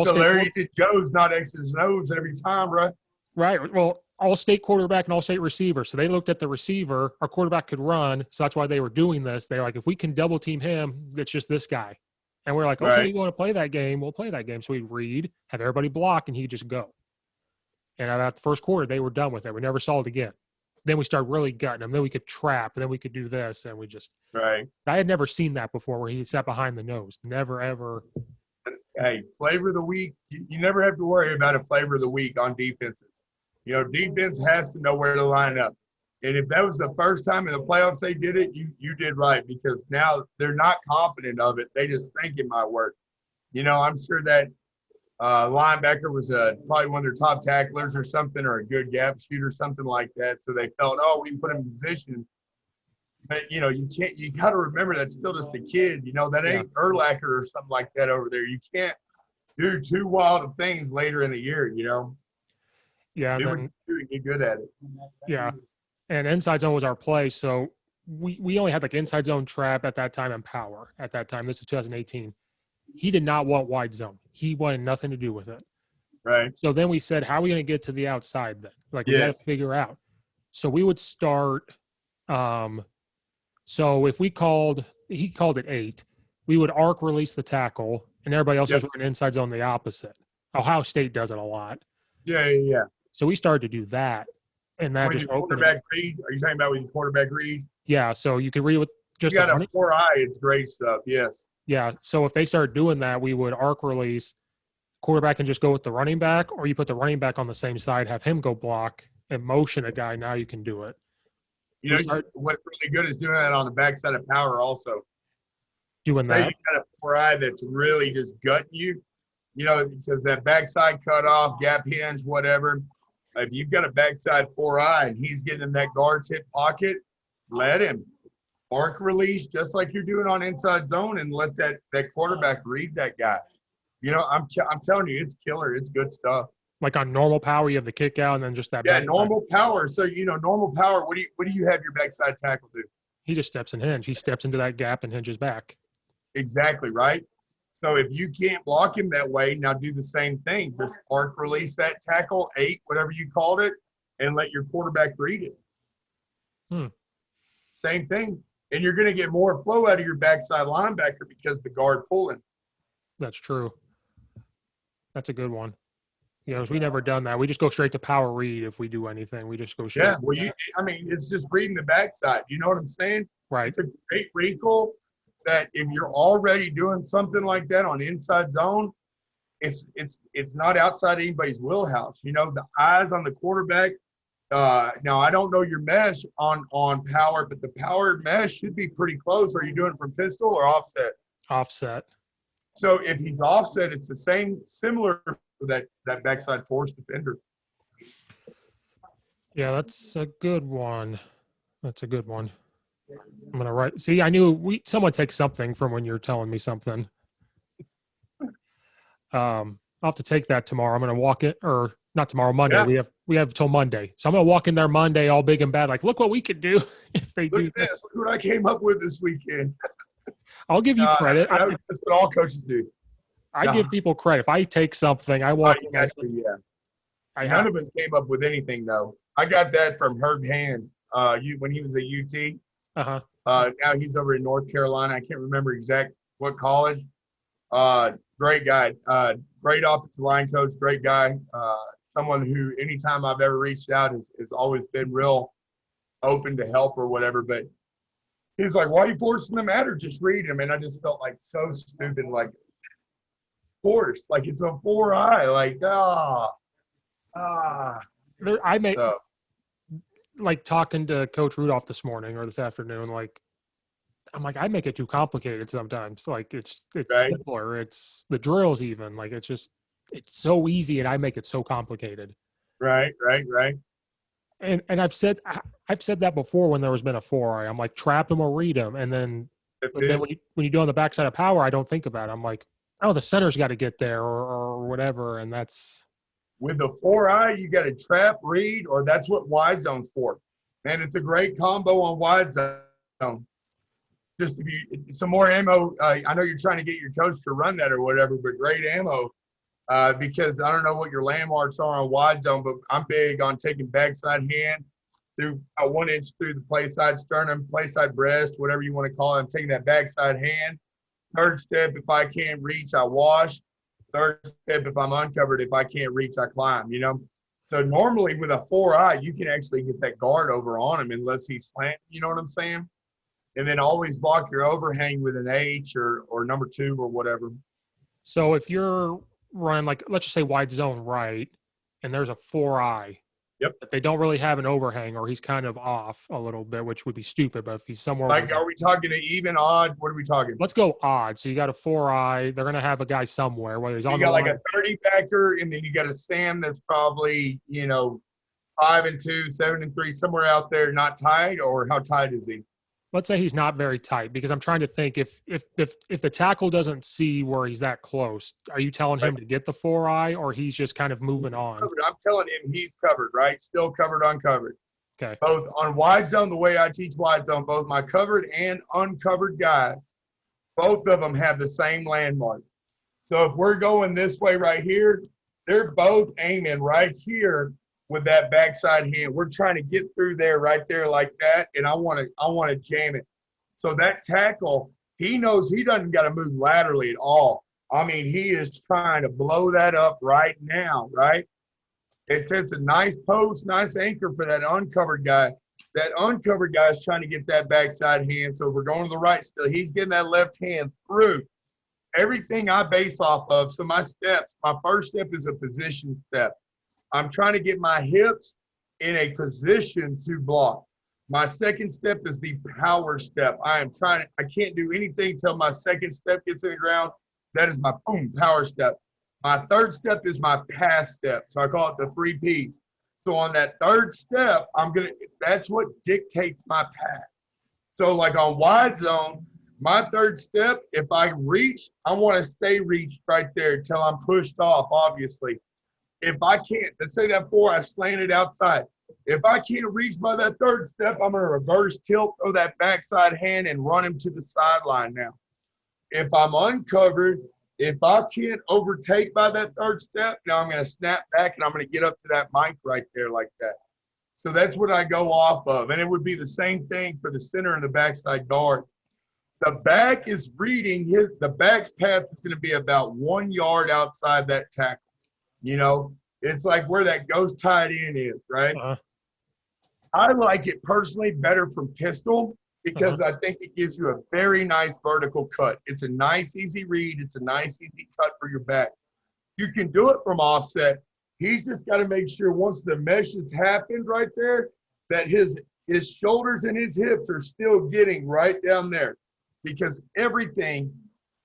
So Larry Joe's not X's and O's every time, right? Right. Well, all-state quarterback and all-state receiver. So they looked at the receiver. Our quarterback could run, so that's why they were doing this. They're like, if we can double team him, it's just this guy. And we're like, okay, Right. you want to play that game? We'll play that game. So we'd read, have everybody block, and he'd just go. And at the first quarter, they were done with it. We never saw it again. Then we started really gutting them. Then we could trap, and then we could do this, and we just. Right. I had never seen that before, where he sat behind the nose. Never ever. Hey, flavor of the week. You never have to worry about a flavor of the week on defenses. You know, defense has to know where to line up. And if that was the first time in the playoffs they did it, you did right, because now they're not confident of it. They just think it might work. You know, I'm sure that linebacker was probably one of their top tacklers or something, or a good gap shooter, something like that. So they felt, oh, we can put him in position. But, you know, you got to remember that's still just a kid. You know, that ain't Urlacher or something like that over there. You can't do too wild of things later in the year, you know. Yeah. Do what you do and get good at it. Yeah. And inside zone was our play. So we only had like inside zone trap at that time and power at that time. This was 2018. He did not want wide zone. He wanted nothing to do with it. Right. So then we said, how are we going to get to the outside then? Like, we got to figure out. So we would start so if he called it 8, we would arc release the tackle, and everybody else was running inside zone the opposite. Ohio State does it a lot. Yeah. So we started to do that, and that just opened quarterback read. Are you talking about with your quarterback read? Yeah. So you could read with just you got a 4-eye. It's great stuff. Yes. Yeah. So if they started doing that, we would arc release. Quarterback can just go with the running back, or you put the running back on the same side, have him go block and motion a guy. Now you can do it. You know, what's really good is doing that on the backside of power also. Doing that. You got a 4-eye that's really just gutting you, you know, because that backside cutoff, gap hinge, whatever. If you've got a backside 4-eye and he's getting in that guard's hip pocket, let him. Arc release, just like you're doing on inside zone, and let that quarterback read that guy. You know, I'm telling you, it's killer. It's good stuff. Like on normal power, you have the kick out and then just that. Yeah, normal power. So, you know, normal power, what do you have your backside tackle do? He just steps and hinge. He steps into that gap and hinges back. Exactly, right? So if you can't block him that way, now do the same thing. Just arc release that tackle, 8, whatever you called it, and let your quarterback read it. Same thing. And you're going to get more flow out of your backside linebacker because the guard pulling. That's true. That's a good one. You know, we never done that. We just go straight to power read if we do anything. We just go straight. Yeah, well, it's just reading the backside. You know what I'm saying? Right. It's a great recall that if you're already doing something like that on inside zone, it's not outside anybody's wheelhouse. You know, the eyes on the quarterback. Now, I don't know your mesh on power, but the power mesh should be pretty close. Are you doing it from pistol or offset? Offset. So if he's offset, it's the similar for that backside force defender. Yeah, that's a good one. I'm gonna write. See, I knew someone takes something from when you're telling me something. I'll have to take that tomorrow. I'm gonna walk it, or not tomorrow, Monday. Yeah. We have till Monday, so I'm gonna walk in there Monday, all big and bad. Like, look what we could do if they do this. Look what I came up with this weekend. I'll give you credit. That's what all coaches do. I give people credit. If I take something, I walk in. None of us came up with anything though. I got that from Herb Hand. When he was at UT. Now he's over in North Carolina. I can't remember exact what college. Great guy. Great offensive line coach. Great guy. Someone who anytime I've ever reached out has always been real open to help or whatever. But he's like, why are you forcing them out, or just read them? And I just felt like so stupid, like forced, like it's a 4-eye, like like talking to Coach Rudolph this morning or this afternoon, like I'm like, I make it too complicated sometimes. Like it's right. Simpler. It's the drills even. Like it's so easy, and I make it so complicated. Right. And I've said that before when there has been a 4-eye. I'm like, trap him or read him, and then when you do on the backside of power, I don't think about it. I'm like, the center's got to get there or whatever, and that's With the 4-eye, you got a trap read, or that's what wide zone's for. And it's a great combo on wide zone. Just to be some more ammo. I know you're trying to get your coach to run that or whatever, but great ammo because I don't know what your landmarks are on wide zone, but I'm big on taking backside hand through 1 inch through the play side sternum, play side breast, whatever you want to call it. I'm taking that backside hand. Third step, if I can't reach, I wash. Third step, if I'm uncovered, if I can't reach, I climb, you know. So normally with a 4-eye, you can actually get that guard over on him unless he's slanting, you know what I'm saying? And then always block your overhang with an H or number 2 or whatever. so if you're running, like, let's just say wide zone right, and there's a 4-eye. Yep. But they don't really have an overhang, or he's kind of off a little bit, which would be stupid. But if he's somewhere Like, are we talking to even, odd? What are we talking? Let's go odd. So you got a 4-eye. They're going to have a guy somewhere, whether he's on You the got like line. a 30 backer, and then you got a Sam that's probably, 5-2, 7-3, somewhere out there, not tied, or how tight is he? Let's say he's not very tight, because I'm trying to think if the tackle doesn't see where he's that close, are you telling him to get the 4-eye, or he's just kind of moving on? Covered. I'm telling him he's covered, right? Still covered, uncovered. Okay. Both on wide zone, the way I teach wide zone, both my covered and uncovered guys, both of them have the same landmark. So if we're going this way right here, they're both aiming right here with that backside hand. We're trying to get through there right there like that, and I want to jam it. So that tackle, he knows he doesn't got to move laterally at all. I mean, he is trying to blow that up right now, right? It's a nice post, nice anchor for that uncovered guy. That uncovered guy is trying to get that backside hand. So we're going to the right still. He's getting that left hand through. Everything I base off of. So my steps, my first step is a position step. I'm trying to get my hips in a position to block. My second step is the power step. I can't do anything till my second step gets in the ground. That is my boom, power step. My third step is my pass step. So I call it the 3 Ps. So on that third step, that's what dictates my pass. So like on wide zone, my third step, if I reach, I want to stay reached right there until I'm pushed off, obviously. If I can't, let's say that 4, I slanted outside. If I can't reach by that third step, I'm going to reverse tilt, throw that backside hand, and run him to the sideline now. If I'm uncovered, if I can't overtake by that third step, now I'm going to snap back, and I'm going to get up to that mic right there like that. So that's what I go off of. And it would be the same thing for the center and the backside guard. The back is reading the back's path is going to be about 1 yard outside that tackle. It's like where that ghost tied in is, right? Uh-huh. I like it personally better from pistol because I think it gives you a very nice vertical cut. It's a nice, easy read. It's a nice, easy cut for your back. You can do it from offset. He's just got to make sure once the mesh has happened right there that his shoulders and his hips are still getting right down there because everything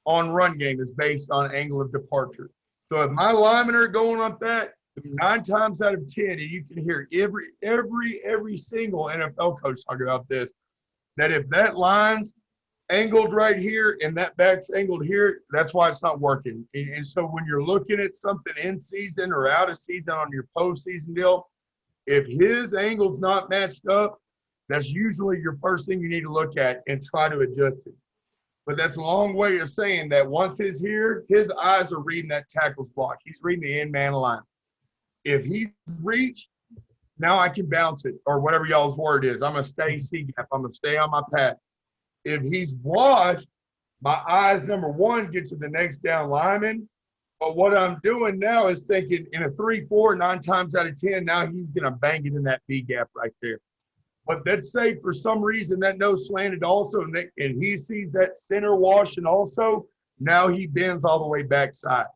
on run game is based on angle of departure. So if my linemen are going on that, 9 times out of 10, and you can hear every single NFL coach talk about this, that if that line's angled right here and that back's angled here, that's why it's not working. And so when you're looking at something in season or out of season on your postseason deal, if his angle's not matched up, that's usually your first thing you need to look at and try to adjust it. But that's a long way of saying that once he's here, his eyes are reading that tackle's block. He's reading the end man line. If he's reached, now I can bounce it or whatever y'all's word is. I'm going to stay C-gap. I'm going to stay on my path. If he's washed, my eyes, number one, get to the next down lineman. But what I'm doing now is thinking in a 3-4, 9 times out of 10, now he's going to bang it in that B-gap right there. But let's say for some reason that nose slanted also, and he sees that center washing also, now he bends all the way backside.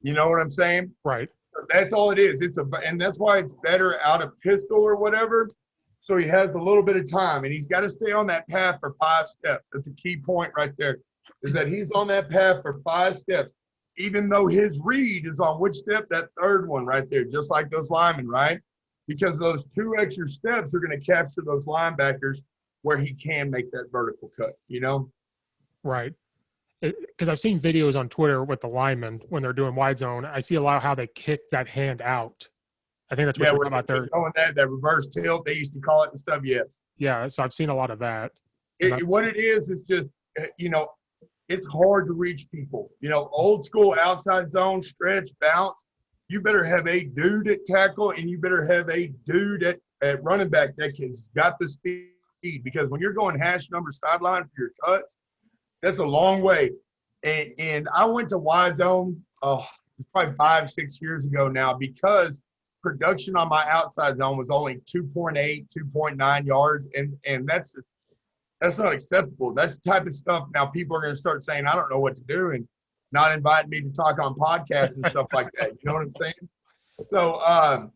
You know what I'm saying? Right. So that's all it is. And that's why it's better out of pistol or whatever. So he has a little bit of time, and he's got to stay on that path for 5 steps. That's a key point right there, is that he's on that path for 5 steps, even though his read is on which step? That third one right there, just like those linemen, right? Because those 2 extra steps are going to capture those linebackers where he can make that vertical cut, Right. because I've seen videos on Twitter with the linemen when they're doing wide zone. I see a lot of how they kick that hand out. I think that's what Yeah, you're we're talking about there. going that reverse tilt they used to call it and stuff. Yeah. Yeah, so I've seen a lot of that. And What it is just it's hard to reach people. Old school outside zone, stretch, bounce. You better have a dude at tackle, and you better have a dude at running back that has got the speed. Because when you're going hash number sideline for your cuts, that's a long way. And I went to wide zone probably 5-6 years ago now, because production on my outside zone was only 2.8, 2.9 yards, and that's not acceptable. That's the type of stuff now people are going to start saying, I don't know what to do, and not inviting me to talk on podcasts and stuff like that. You know what I'm saying? So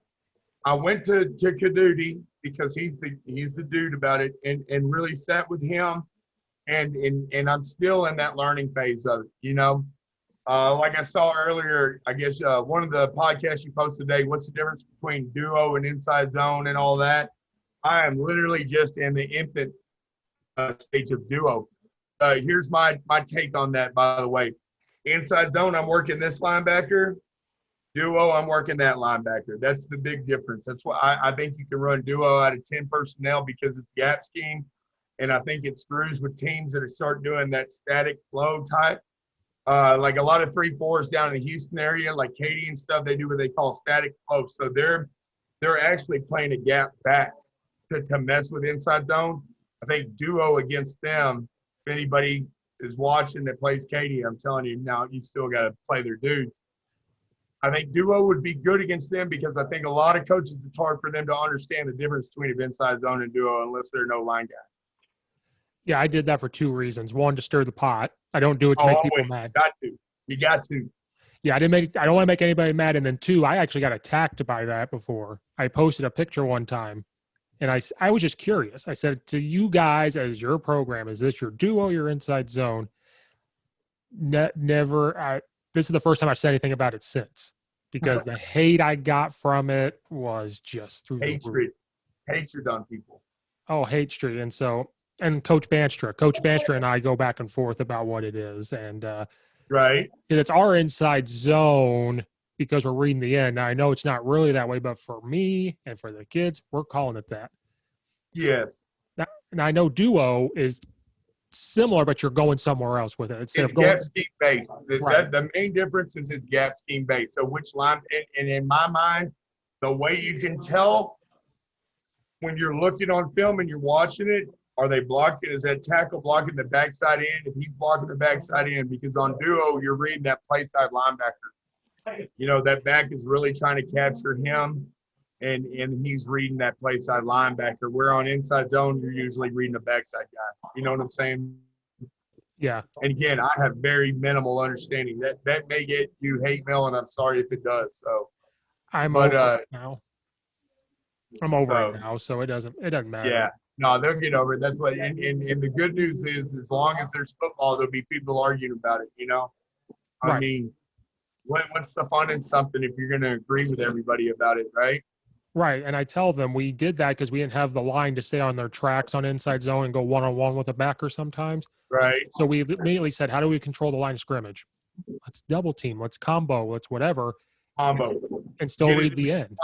I went to Kadudi because he's the dude about it, and really sat with him, and I'm still in that learning phase of it. Like I saw earlier, I guess one of the podcasts you posted today, what's the difference between duo and inside zone and all that? I am literally just in the infant stage of duo. Here's my take on that, by the way. Inside zone, I'm working this linebacker. Duo, I'm working that linebacker. That's the big difference. That's why I think you can run duo out of 10 personnel, because it's gap scheme. And I think it screws with teams that start doing that static flow type. Like a lot of 3-4s down in the Houston area, like Katy and stuff, they do what they call static flow. So they're actually playing a gap back to mess with inside zone. I think duo against them, if anybody is watching that plays Katy, I'm telling you now, you still got to play their dudes. I think duo would be good against them, because I think a lot of coaches, it's hard for them to understand the difference between an inside zone and duo unless they're no line guy. Yeah, I did that for 2 reasons. One, to stir the pot. I don't do it to make people mad. You got to. Yeah, I don't want to make anybody mad. And then 2, I actually got attacked by that before. I posted a picture one time, and I was just curious. I said to you guys, as your program, is this your duo, your inside zone? Never. This is the first time I've said anything about it since, because the hate I got from it was just through the roof. Hatred on people. Oh, hatred. And Coach Banstra and I go back and forth about what it is. And right. It's our inside zone because we're reading the end. Now, I know it's not really that way, but for me and for the kids, we're calling it that. Yes. Now I know duo is similar, but you're going somewhere else with it. Instead it's of going gap scheme based. The main difference is it's gap scheme based. So which line, and in my mind, the way you can tell when you're looking on film and you're watching it, are they blocking? Is that tackle blocking the backside end? If he's blocking the backside end, because on duo, you're reading that play side linebacker. That back is really trying to capture him, and he's reading that play side linebacker. Where on inside zone, you're usually reading the backside guy. You know what I'm saying? Yeah. And again, I have very minimal understanding. That may get you hate mail, and I'm sorry if it does. So over it now. I'm over it now, so it doesn't matter. Yeah. No, they'll get over it. That's what, and the good news is, as long as there's football, there'll be people arguing about it. I mean, what's the fun in something if you're going to agree with everybody about it, right? Right. And I tell them we did that because we didn't have the line to stay on their tracks on inside zone and go one-on-one with a backer sometimes. Right. So we immediately said, how do we control the line of scrimmage? Let's double team. Let's combo. Let's whatever. Combo. And still read the end.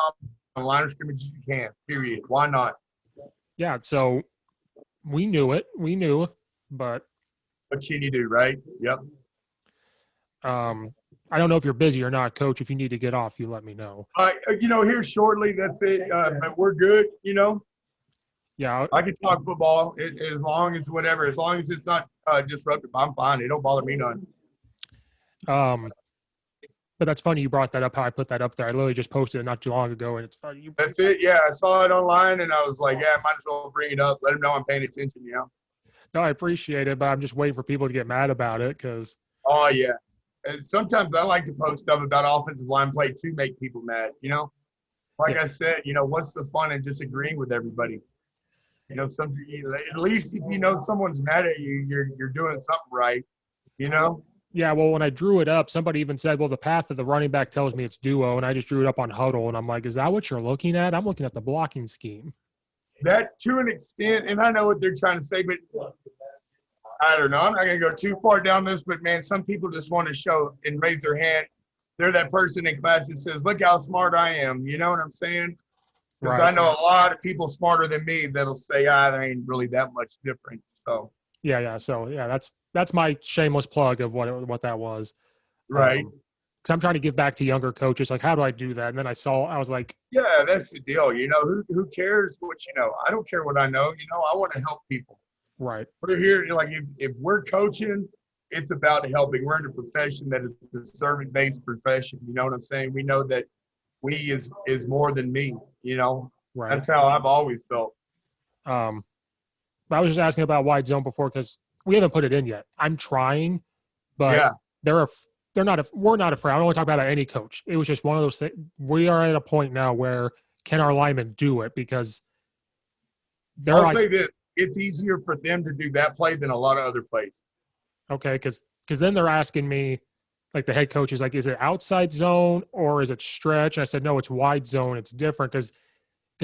On line of scrimmage you can, period. Why not? Yeah, so we knew it. But what can you do, right? Yep. I don't know if you're busy or not, Coach. If you need to get off, you let me know. Here shortly, that's it. But we're good, Yeah. I can talk football as long as it's not disruptive. I'm fine. It don't bother me none. But that's funny you brought that up, how I put that up there. I literally just posted it not too long ago, and it's funny. That's it. Yeah, I saw it online, and I was like, yeah, I might as well bring it up. Let them know I'm paying attention, No, I appreciate it, but I'm just waiting for people to get mad about it because – oh, yeah. And sometimes I like to post stuff about offensive line play to make people mad, Like I said, what's the fun in just agreeing with everybody? At least if someone's mad at you, you're doing something right, Yeah, well, when I drew it up, somebody even said, well, the path of the running back tells me it's duo, and I just drew it up on huddle, and I'm like, is that what you're looking at? I'm looking at the blocking scheme. That, to an extent, and I know what they're trying to say, but I don't know. I'm not going to go too far down this, but man, some people just want to show and raise their hand. They're that person in class that says, look how smart I am. You know what I'm saying? Because I Right. know a lot of people smarter than me that'll say, there ain't really that much difference. So, Yeah. So yeah, that's my shameless plug of what that was. right. Because I'm trying to give back to younger coaches. Like, how do I do that? And then I was like, Yeah, that's the deal. You know, who cares what you know? I don't care what I know. You know, I want to help people. right. We're here, like, if we're coaching, it's about helping. We're in a profession that is a servant-based profession. You know what I'm saying? We know that we is more than me. You know, Right. that's how I've always felt. But I was just asking about wide zone before because we haven't put it in yet. I'm trying, but Yeah. we're not afraid. I don't want to talk about any coach. It was just one of those things. We are at a point now where can our linemen do it? Because I'll say this: it's easier for them to do that play than a lot of other plays. Okay, because then they're asking me, like the head coach is like, is it outside zone or is it stretch? And I said, no, it's wide zone. It's different because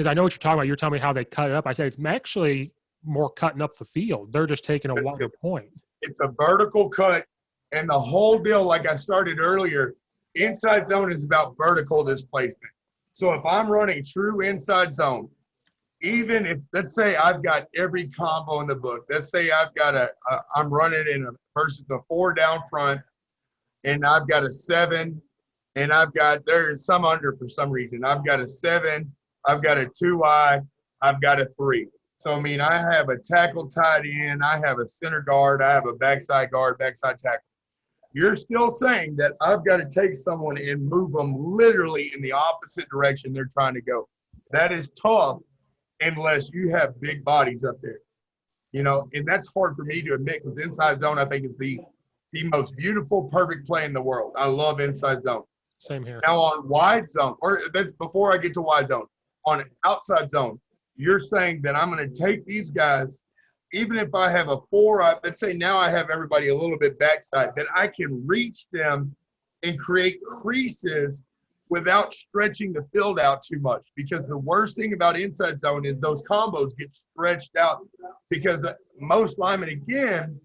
I know what you're talking about. You're telling me how they cut it up. I said it's actually more cutting up the field. They're just taking a wider point. It's a vertical cut, and the whole deal, like I started earlier, inside zone is about vertical displacement. So if I'm running true inside zone, even if, let's say I've got every combo in the book, let's say I've got I'm running in versus a 4 down front, and I've got a 7, and there's some under for some reason. I've got a 7, I've got a 2-eye, I've got a 3. So, I mean, I have a tackle tight end, I have a center guard, I have a backside guard, backside tackle. You're still saying that I've got to take someone and move them literally in the opposite direction they're trying to go. That is tough unless you have big bodies up there. You know, and that's hard for me to admit because inside zone, I think, is the most beautiful, perfect play in the world. I love inside zone. Same here. Now on wide zone, or that's before I get to wide zone, on outside zone, you're saying that I'm going to take these guys, even if I have a 4, let's say now I have everybody a little bit backside, that I can reach them and create creases without stretching the field out too much. Because the worst thing about inside zone is those combos get stretched out because most linemen, again,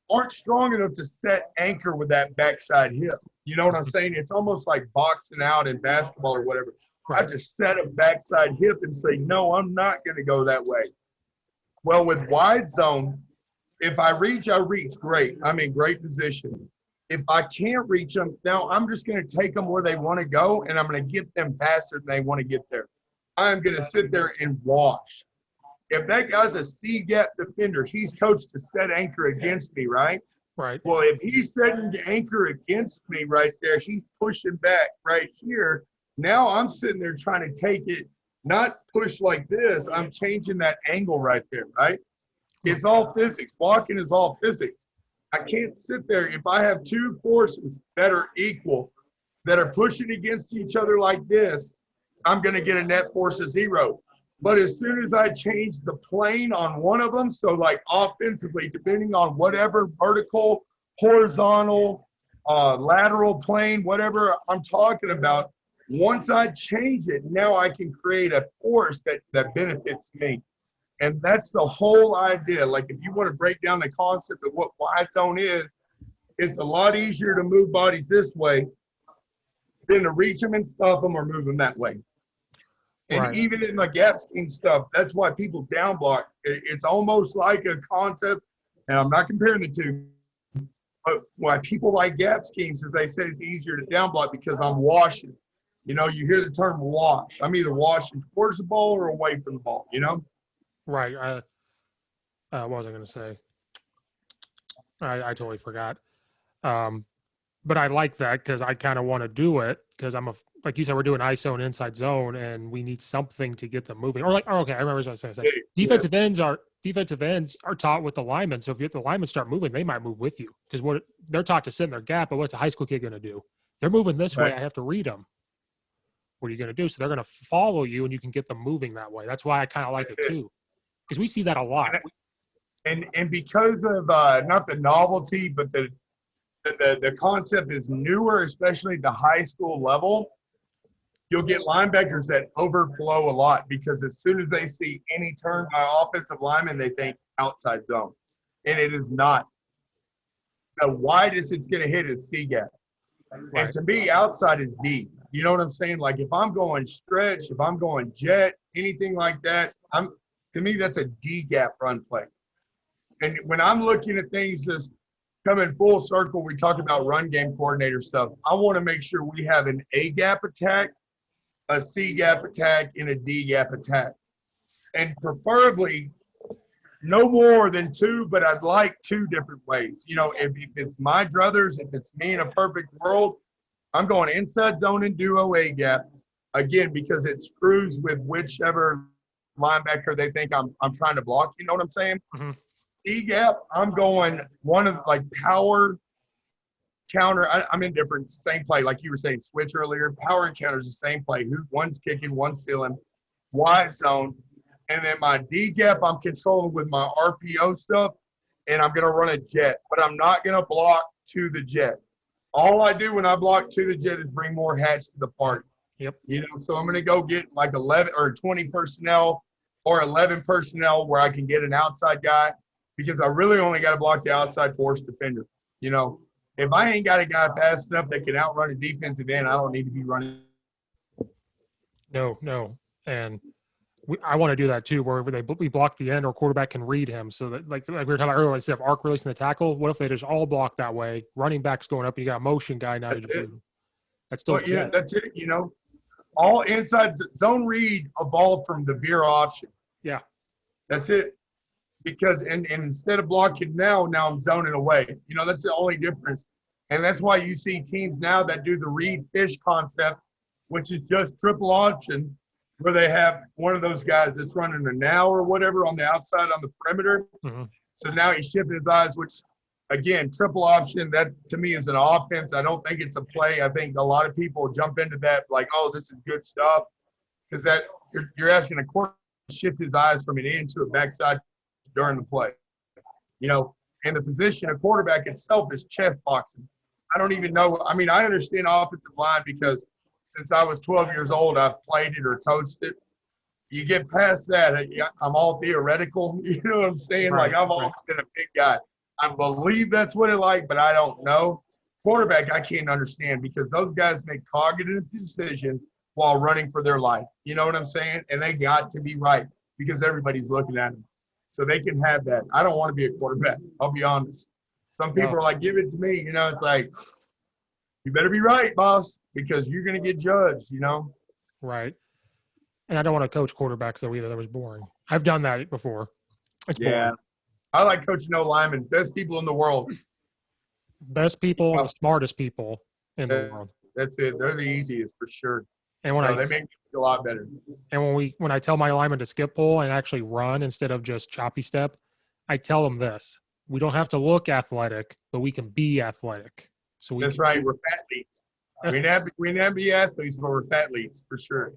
aren't strong enough to set anchor with that backside hip. You know what I'm saying? It's almost like boxing out in basketball or whatever. Right. I just set a backside hip and say, no, I'm not going to go that way. Well, with wide zone, if I reach, great. I'm in great position. If I can't reach them, now I'm just going to take them where they want to go, and I'm going to get them faster than they want to get there. I'm going to sit there and watch. If that guy's a C-gap defender, he's coached to set anchor against me, right? Right. Well, if he's setting the anchor against me right there, he's pushing back right here. Now I'm sitting there trying to take it, not push like this. I'm changing that angle right there, right? It's all physics. Blocking is all physics. I can't sit there. If I have two forces that are equal, that are pushing against each other like this, I'm going to get a net force of 0. But as soon as I change the plane on one of them, so like offensively, depending on whatever vertical, horizontal, lateral plane, whatever I'm talking about, once I change it, now I can create a force that benefits me. And that's the whole idea. Like if you want to break down the concept of what wide zone is, it's a lot easier to move bodies this way than to reach them and stop them or move them that way. And Right. even in the gap scheme stuff, that's why people down block. It's almost like a concept, and I'm not comparing the two, but why people like gap schemes is they say it's easier to down block because I'm washing. You know, you hear the term wash. I'm either washing towards the ball or away from the ball, you know? Right. What was I going to say? I totally forgot. But I like that because I kind of want to do it because like you said, we're doing ISO and inside zone, and we need something to get them moving. Okay, I remember what I was saying. Defensive ends are taught with the linemen. So if the linemen start moving, they might move with you because what they're taught to sit in their gap. But what's a high school kid going to do? They're moving this way. I have to read them. What are you going to do? So they're going to follow you, and you can get them moving that way. That's why I kind of like it too, because we see that a lot. And because of not the novelty, but the concept is newer, especially at the high school level, you'll get linebackers that overflow a lot because as soon as they see any turn by offensive lineman, they think outside zone. And it is not. the widest it's going to hit is C gap. Right. And to me, outside is D. You know what I'm saying? Like if I'm going stretch, if I'm going jet, anything like that, to me, that's a D gap run play. And when I'm looking at things just coming full circle, we talk about run game coordinator stuff. I want to make sure we have an A gap attack, a C gap attack, and a D gap attack. And preferably no more than two, but I'd like two different ways. You know, if it's my druthers, if it's me in a perfect world, I'm going inside zone and duo A gap, again, because it screws with whichever linebacker they think I'm trying to block. You know what I'm saying? Mm-hmm. D gap, I'm going one of like power counter. I'm indifferent. Same play, like you were saying, switch earlier. Power and counter is the same play. One's kicking, one's stealing. Wide zone. And then my D gap, I'm controlling with my RPO stuff, and I'm going to run a jet. But I'm not going to block to the jet. All I do when I block to the jet is bring more hats to the party. Yep. You know, so I'm going to go get like 11 or 20 personnel or 11 personnel where I can get an outside guy, because I really only got to block the outside force defender. You know, if I ain't got a guy fast enough that can outrun a defensive end, I don't need to be running. No. And I want to do that too, where we block the end or quarterback can read him. So that, like we were talking about earlier, instead of arc releasing the tackle, what if they just all block that way? Running back's going up, you got a motion guy now. That's still yeah, that's it. You know, all inside zone read evolved from the veer option. Yeah, that's it. Because and instead of blocking now I'm zoning away. You know, that's the only difference. And that's why you see teams now that do the read fish concept, which is just triple option, where they have one of those guys that's running a now or whatever on the outside on the perimeter. Mm-hmm. So now he's shifting his eyes, which, again, triple option, that to me is an offense. I don't think it's a play. I think a lot of people jump into that like, oh, this is good stuff, because that you're asking a quarterback to shift his eyes from an in to a backside during the play. You know, and the position of quarterback itself is chest boxing. I don't even know. I mean, I understand offensive line because since I was 12 years old, I've played it or coached it. You get past that, I'm all theoretical. You know what I'm saying? Right, like, I've always been a big guy. I believe that's what it's like, but I don't know. Quarterback, I can't understand, because those guys make cognitive decisions while running for their life. You know what I'm saying? And they got to be right because everybody's looking at them. So they can have that. I don't want to be a quarterback. I'll be honest. Some people are like, give it to me. You know, it's like, you better be right, boss, because you're going to get judged, you know? Right. And I don't want to coach quarterbacks, though, either. That was boring. I've done that before. It's boring. I like coaching no linemen. Best people in the world. Best people, the smartest people in the world. That's it. They're the easiest for sure. And when they make me feel a lot better. And when I tell my linemen to skip pull and actually run instead of just choppy step, I tell them this: we don't have to look athletic, but we can be athletic. So that's right. We're fathletes. We never be athletes, but we're fathletes for sure.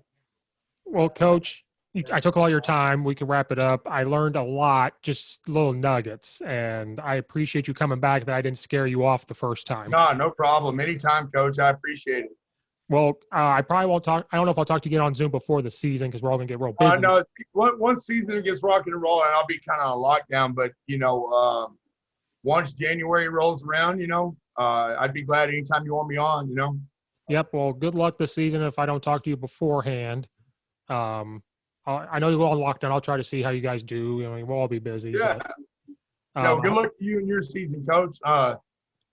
Well, Coach, I took all your time. We can wrap it up. I learned a lot, just little nuggets, and I appreciate you coming back. That I didn't scare you off the first time. No problem. Anytime, Coach. I appreciate it. Well, I probably won't talk. I don't know if I'll talk to you again on Zoom before the season, because we're all going to get real busy. No, once season gets rocking and rolling, I'll be kind of on lockdown. But, you know, once January rolls around, you know, I'd be glad anytime you want me on, you know. Yep. Well, good luck this season if I don't talk to you beforehand. I know you're on lockdown. I'll try to see how you guys do. You know, we'll all be busy. Yeah. But, good luck to you and your season, Coach. I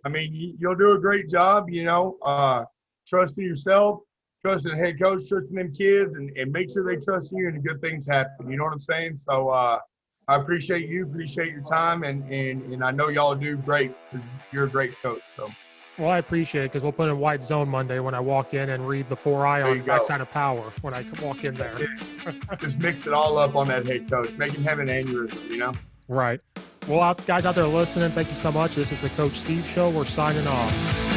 mean, you'll do a great job, you know. Trust in yourself, trust in the head coach, trust in them kids, and make sure they trust you and good things happen. You know what I'm saying? So I appreciate you, appreciate your time, and I know y'all do great because you're a great coach. So. Well, I appreciate it, because we'll put in white zone Monday when I walk in and read the 4-eye on backside of power when I walk in there. Just mix it all up on that head coach. Make him have an aneurysm, you know? Right. Well, guys out there listening, thank you so much. This is the Coach Steve Show. We're signing off.